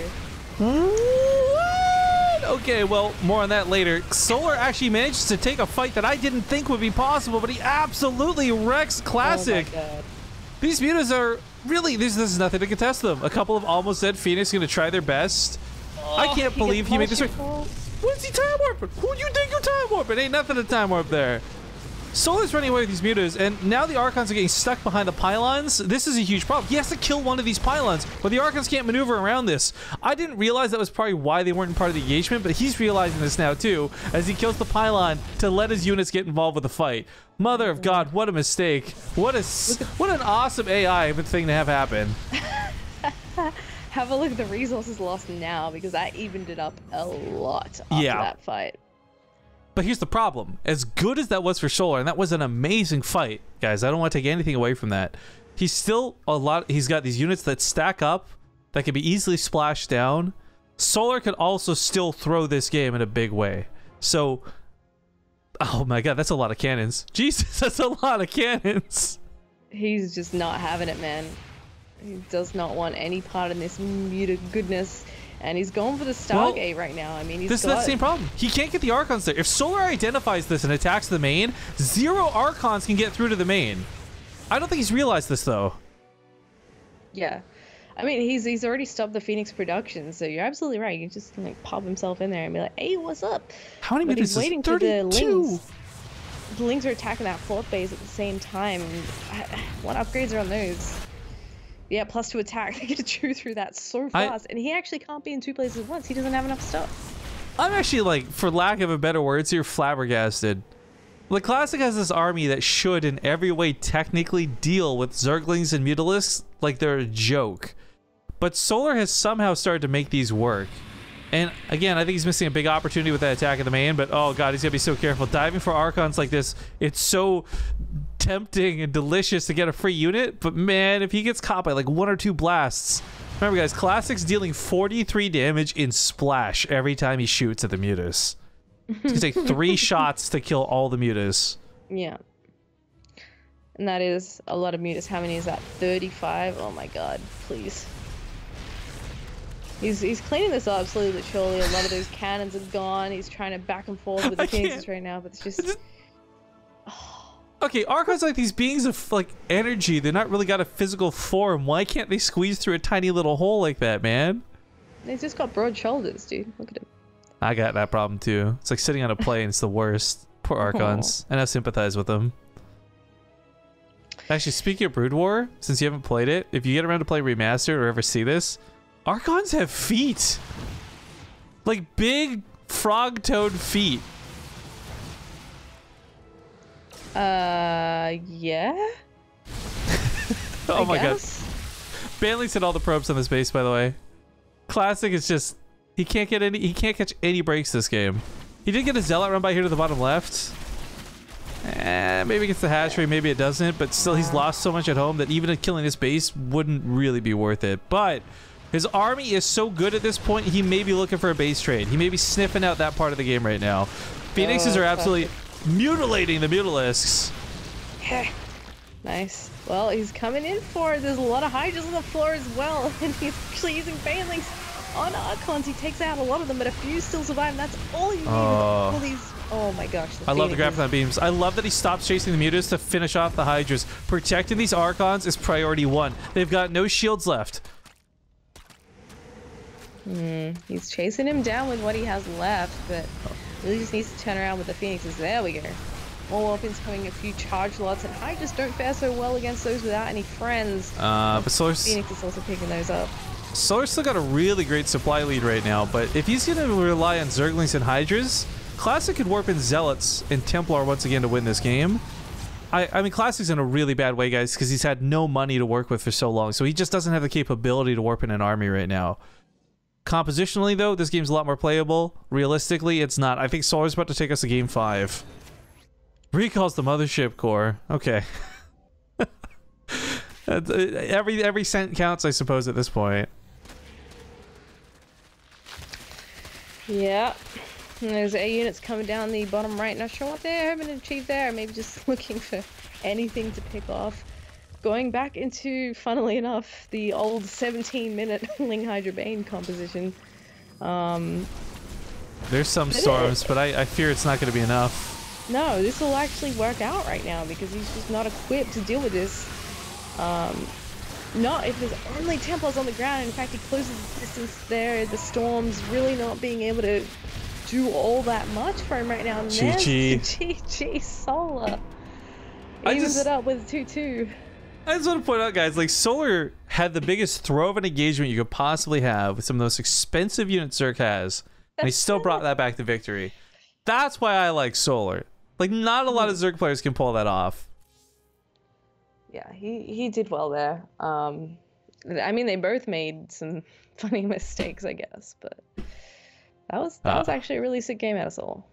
Okay, well, more on that later. Solar actually manages to take a fight that I didn't think would be possible, but he absolutely wrecks Classic. Oh my god. These mutas are really, there's nothing to contest them. A couple of almost dead Phoenix going to try their best. I can't believe he made this. What is he time warping? Who do you think you're time warping? Ain't nothing to time warp there. Solar's running away with these mutas, and now the Archons are getting stuck behind the pylons. This is a huge problem. He has to kill one of these pylons, but the Archons can't maneuver around this. I didn't realize that was probably why they weren't part of the engagement, but he's realizing this now too, as he kills the pylon to let his units get involved with the fight. Mother of God, what a mistake. What an awesome AI thing to have happen. Have a look at the resources lost now, because that evened it up a lot after that fight. But here's the problem. As good as that was for Solar, and that was an amazing fight, guys, I don't want to take anything away from that. He's still he's got these units that stack up, that can be easily splashed down. Solar could also still throw this game in a big way. So, oh my god, that's a lot of cannons. Jesus, that's a lot of cannons. He's just not having it, man. He does not want any part in this muted goodness. And he's going for the Stargate right now. I mean, that's the same problem. He can't get the Archons there. If Solar identifies this and attacks the main, 0 Archons can get through to the main. I don't think he's realized this, though. Yeah. I mean, he's already stopped the Phoenix production, so you're absolutely right. You can just like pop himself in there and be like, hey, what's up? How many minutes is 32? For the Lings. The Lings are attacking that 4th base at the same time. What upgrades are on those? Yeah, +2 attack. They get to chew through that so fast. And he actually can't be in 2 places at once. He doesn't have enough stuff. I'm actually, like, for lack of a better words here, flabbergasted. The Classic has this army that should, in every way, technically deal with Zerglings and Mutalisks like they're a joke. But Solar has somehow started to make these work. And, again, I think he's missing a big opportunity with that attack of the main, but, oh god, he's gonna be so careful. Diving for Archons like this, it's so tempting and delicious to get a free unit, but man, if he gets caught by like 1 or 2 blasts. Remember guys, Classic's dealing 43 damage in splash every time he shoots at the mutas. It's gonna take 3 shots to kill all the mutas. Yeah. And that is a lot of mutas. How many is that? 35? Oh my god, please. He's cleaning this up slowly but surely. A lot of those cannons are gone. He's trying to back and forth with the Phoenixes right now, but it's just... Okay, Archons like these beings of like energy. They're not really got a physical form. Why can't they squeeze through a tiny little hole like that, man? He's just got broad shoulders, dude. Look at him. I got that problem too. It's like sitting on a plane. It's the worst. Poor Archons. And I sympathize with them. Actually, speaking of Brood War, since you haven't played it, if you get around to play Remastered or ever see this, Archons have feet. Like big frog-toed feet. Yeah. Oh my god. Bailey said all the probes on this base, by the way. Classic is just he can't catch any breaks this game. He did get a Zealot run by here to the bottom left. Maybe it gets the hatchery, maybe it doesn't, but still he's lost so much at home that even killing this base wouldn't really be worth it. But his army is so good at this point, he may be looking for a base trade. He may be sniffing out that part of the game right now. Phoenixes are absolutely mutilating the Mutalisks. Nice. Well, he's coming in for it. There's a lot of Hydras on the floor as well, and he's actually using Banelings on Archons. He takes out a lot of them, but a few still survive, and that's all you need. All these... Oh my gosh. I love the Graviton beams. I love that he stops chasing the Mutas to finish off the Hydras. Protecting these Archons is priority 1. They've got no shields left. He's chasing him down with what he has left, but really just needs to turn around with the Phoenixes. There we go. More weapons coming, a few charge lots, and Hydras don't fare so well against those without any friends. But Solar's... Phoenix is also picking those up. Solar's still got a really great supply lead right now, but if he's going to rely on Zerglings and Hydras, Classic could warp in Zealots and Templar once again to win this game. I mean, Classic's in a really bad way, guys, because he's had no money to work with for so long, so he just doesn't have the capability to warp in an army right now. Compositionally, though, this game's a lot more playable. Realistically, it's not. I think Solar's about to take us to Game 5. Recalls the Mothership Core. Okay. Every cent counts, I suppose, at this point. Yeah. And there's A units coming down the bottom right. Not sure what they're hoping to achieve there. Maybe just looking for anything to pick off. Going back into, funnily enough, the old 17-minute Ling Hydra Bane composition. There's some storms, but I fear it's not going to be enough. No, this will actually work out right now because he's just not equipped to deal with this. Not if there's only Templars on the ground. In fact, he closes the distance there. The storm's really not being able to do all that much for him right now. GG Solar. Evens it up with 2-2. I just want to point out, guys, like Solar had the biggest throw of an engagement you could possibly have with some of the most expensive units Zerg has, and he still brought that back to victory. That's why I like Solar. Like, not a lot of Zerg players can pull that off. Yeah, he did well there. I mean, they both made some funny mistakes, I guess, but that was actually a really sick game out of Soul.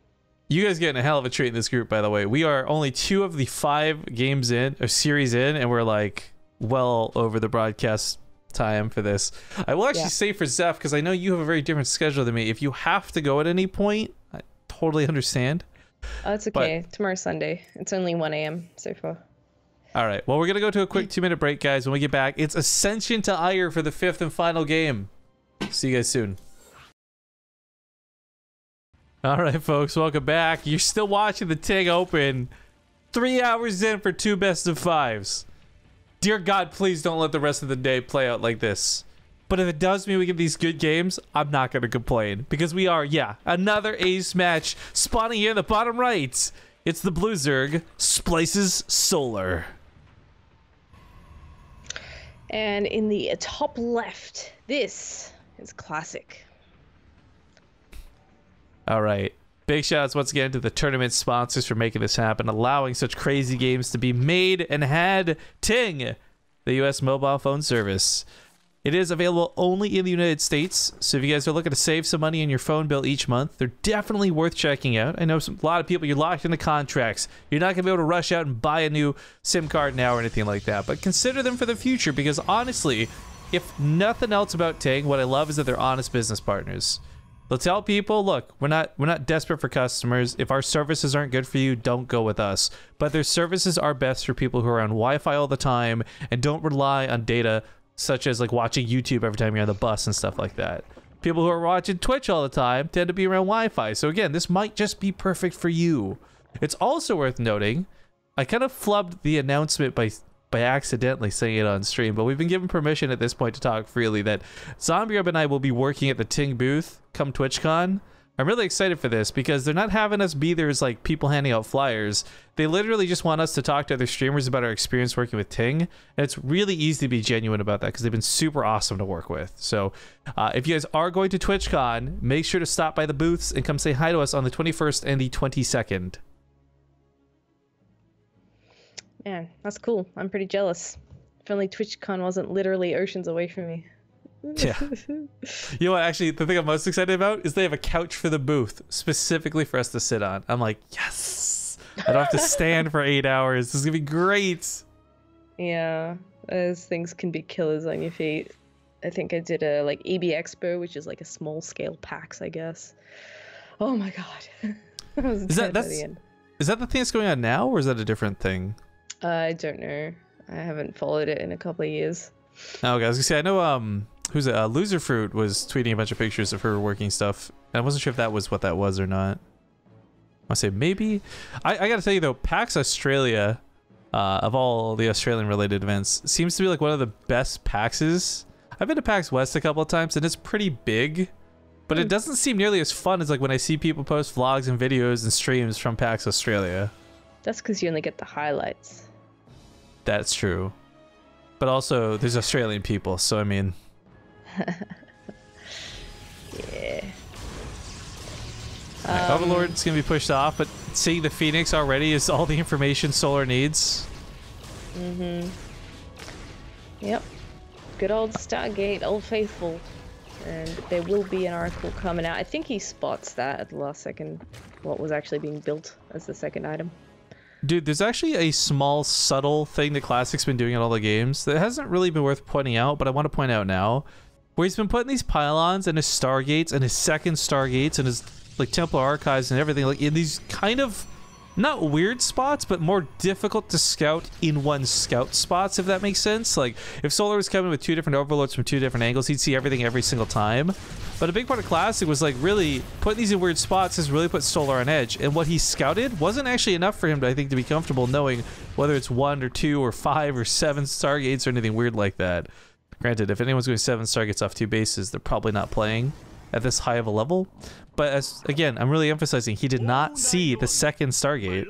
You guys getting a hell of a treat in this group, by the way. We are only 2 of the 5 games in, or series in, and we're like well over the broadcast time for this. I will actually say for Zeph, because I know you have a very different schedule than me. If you have to go at any point, I totally understand. Oh, it's okay. Tomorrow's Sunday. It's only 1 a.m. so far. All right. Well, we're going to go to a quick 2-minute break, guys. When we get back, it's Ascension to Ire for the 5th and final game. See you guys soon. All right, folks, welcome back. You're still watching the TING Open. 3 hours in for 2 best of 5s. Dear God, please don't let the rest of the day play out like this. But if it does mean we get these good games, I'm not going to complain. Because we are, another ace match spawning here in the bottom right. It's the Blue Zerg, Splices Solar. And in the top left, this is Classic. All right. Big shout-outs once again to the tournament sponsors for making this happen, allowing such crazy games to be made and had. TING, the U.S. mobile phone service. It is available only in the United States, so if you guys are looking to save some money in your phone bill each month, they're definitely worth checking out. I know a lot of people, you're locked into contracts. You're not going to be able to rush out and buy a new SIM card now or anything like that, but consider them for the future because honestly, if nothing else about TING, what I love is that they're honest business partners. They'll tell people, look, we're not desperate for customers. If our services aren't good for you, don't go with us. But their services are best for people who are on Wi-Fi all the time and don't rely on data such as like watching YouTube every time you're on the bus and stuff like that. People who are watching Twitch all the time tend to be around Wi-Fi. So again, this might just be perfect for you. It's also worth noting, I kind of flubbed the announcement by accidentally saying it on stream, but we've been given permission at this point to talk freely that ZvP and I will be working at the TING booth come TwitchCon. I'm really excited for this because they're not having us be there as like people handing out flyers. They literally just want us to talk to other streamers about our experience working with TING, and it's really easy to be genuine about that because they've been super awesome to work with. So if you guys are going to TwitchCon, make sure to stop by the booths and come say hi to us on the 21st and the 22nd. Man, that's cool. I'm pretty jealous. If only TwitchCon wasn't literally oceans away from me. Yeah. You know what, actually, the thing I'm most excited about is they have a couch for the booth, specifically for us to sit on. I'm like, yes! I don't have to stand for 8 hours. This is gonna be great! Yeah, those things can be killers on your feet. I think I did a, like, EB Expo, which is like a small-scale PAX, I guess. Oh my god. I was dead by the end. Is that the thing that's going on now, or is that a different thing? I don't know. I haven't followed it in a couple of years. Oh, okay, I was gonna say, I know, who's it? Loser Fruit was tweeting a bunch of pictures of her working stuff. I wasn't sure if that was what that was or not. I say maybe. I gotta tell you though, PAX Australia, of all the Australian related events, seems to be like one of the best PAXs. I've been to PAX West a couple of times and it's pretty big, but it doesn't seem nearly as fun as like when I see people post vlogs and videos and streams from PAX Australia. That's because you only get the highlights. That's true. But also, there's Australian people, so I mean... Yeah. Overlord's gonna be pushed off, but seeing the Phoenix already is all the information Solar needs. Mm-hmm. Yep. Good old Stargate, Old Faithful. And there will be an article coming out. I think he spots that at the last second, what was actually being built as the second item. Dude, there's actually a small, subtle thing that Classic's been doing in all the games that hasn't really been worth pointing out, but I want to point out now. Where he's been putting these pylons and his Stargates and his second Stargates and his like Templar Archives and everything like in these kind of not weird spots, but more difficult to scout in one scout spots, if that makes sense. Like, if Solar was coming with 2 different overlords from 2 different angles, he'd see everything every single time. But a big part of Classic was, like, really putting these in weird spots has really put Solar on edge. And what he scouted wasn't actually enough for him, to, I think, to be comfortable knowing whether it's 1 or 2 or 5 or 7 Stargates or anything weird like that. Granted, if anyone's going 7 Stargates off 2 bases, they're probably not playing at this high of a level. But as again, I'm really emphasizing he did not see the second Stargate.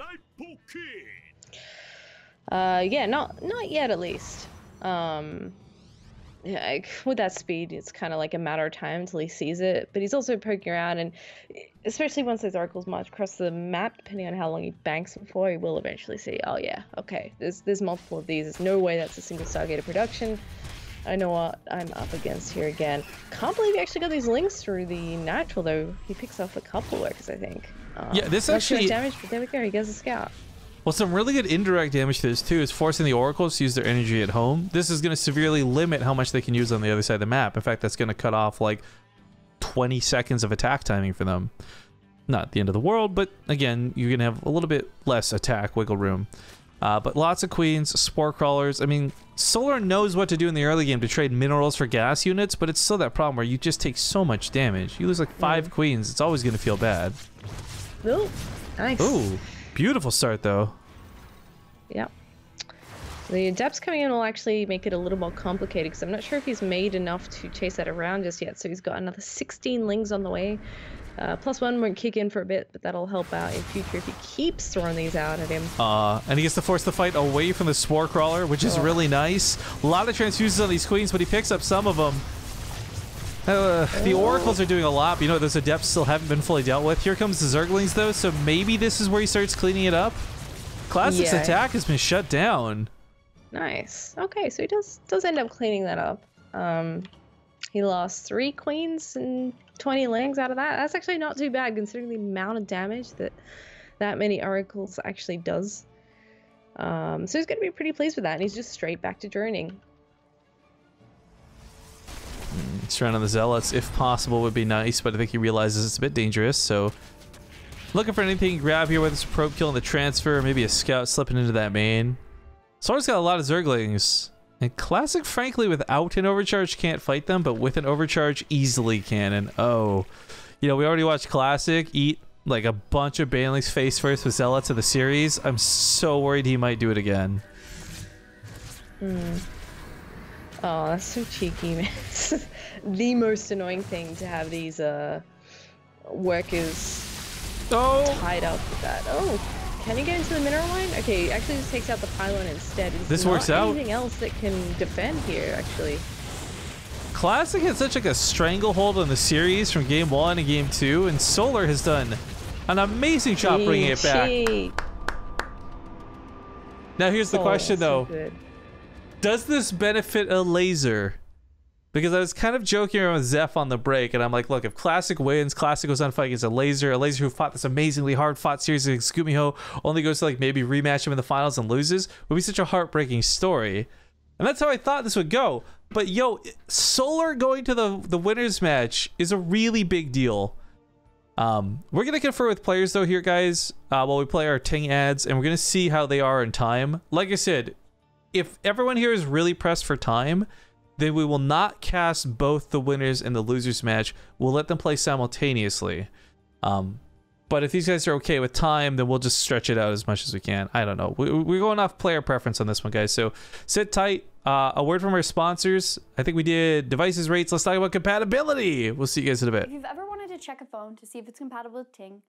Yeah, not yet at least. Yeah, with that speed, it's kind of like a matter of time until he sees it. But he's also poking around, and especially once those oracles march across the map, depending on how long he banks them for, he will eventually see, oh yeah, okay, there's multiple of these. There's no way that's a single Stargated production. I know what I'm up against here again. Can't believe he actually got these links through the natural, though. He picks off a couple workers, I think. Yeah, this actually... damage, but there we go, he gets a scout. Well, some really good indirect damage to this, too, is forcing the oracles to use their energy at home. This is going to severely limit how much they can use on the other side of the map. In fact, that's going to cut off, like, 20 seconds of attack timing for them. Not the end of the world, but, again, you're going to have a little bit less attack wiggle room. But lots of queens, spore crawlers. I mean, Solar knows what to do in the early game to trade minerals for gas units, but it's still that problem where you just take so much damage. You lose like 5 queens, it's always going to feel bad. Ooh, nice. Ooh, beautiful start though. Yep. The adepts coming in will actually make it a little more complicated, because I'm not sure if he's made enough to chase that around just yet. So he's got another 16 lings on the way. +1 won't kick in for a bit, but that'll help out in future if he keeps throwing these out at him. And he gets to force the fight away from the spore crawler, which is really nice. A lot of transfuses on these queens, but he picks up some of them. The oracles are doing a lot, but you know, those adepts still haven't been fully dealt with. Here comes the zerglings though, so maybe this is where he starts cleaning it up. Classic's attack has been shut down. Nice. Okay, so he does end up cleaning that up. He lost 3 queens and 20 lings out of that. That's actually not too bad considering the amount of damage that many oracles actually does. So he's going to be pretty pleased with that, and he's just straight back to droning. Surrounding the zealots, if possible, would be nice, but I think he realizes it's a bit dangerous, so looking for anything to grab here, whether it's a probe kill in the transfer, maybe a scout slipping into that main. Solar's got a lot of zerglings. And Classic, frankly, without an overcharge can't fight them, but with an overcharge easily can. And oh, you know, we already watched Classic eat like a bunch of banelings face first with zealots of the series. I'm so worried he might do it again. Oh, that's so cheeky, man. The most annoying thing to have these workers tied up with that. Oh. Can he get into the mineral line? Okay, he actually just takes out the pylon instead. This works out. Anything else that can defend here, actually. Classic had such like a stranglehold on the series from game 1 and game 2, and Solar has done an amazing job bringing it back. Now here's the question though. So does this benefit a laser? Because I was kind of joking around with Zeph on the break, and I'm like, look, if Classic wins, Classic goes on fight against a laser who fought this amazingly hard-fought series against Gumiho, only goes to like maybe rematch him in the finals and loses, would be such a heartbreaking story. And that's how I thought this would go. But yo, Solar going to the winners match is a really big deal. We're gonna confer with players though here, guys, while we play our Ting ads, and we're gonna see how they are in time. Like I said, if everyone here is really pressed for time, then we will not cast both the winners and the losers match. We'll let them play simultaneously. But if these guys are okay with time, then we'll just stretch it out as much as we can. I don't know. We're going off player preference on this one, guys. So sit tight. A word from our sponsors. I think we did devices rates. Let's talk about compatibility. We'll see you guys in a bit. If you've ever wanted to check a phone to see if it's compatible with Ting,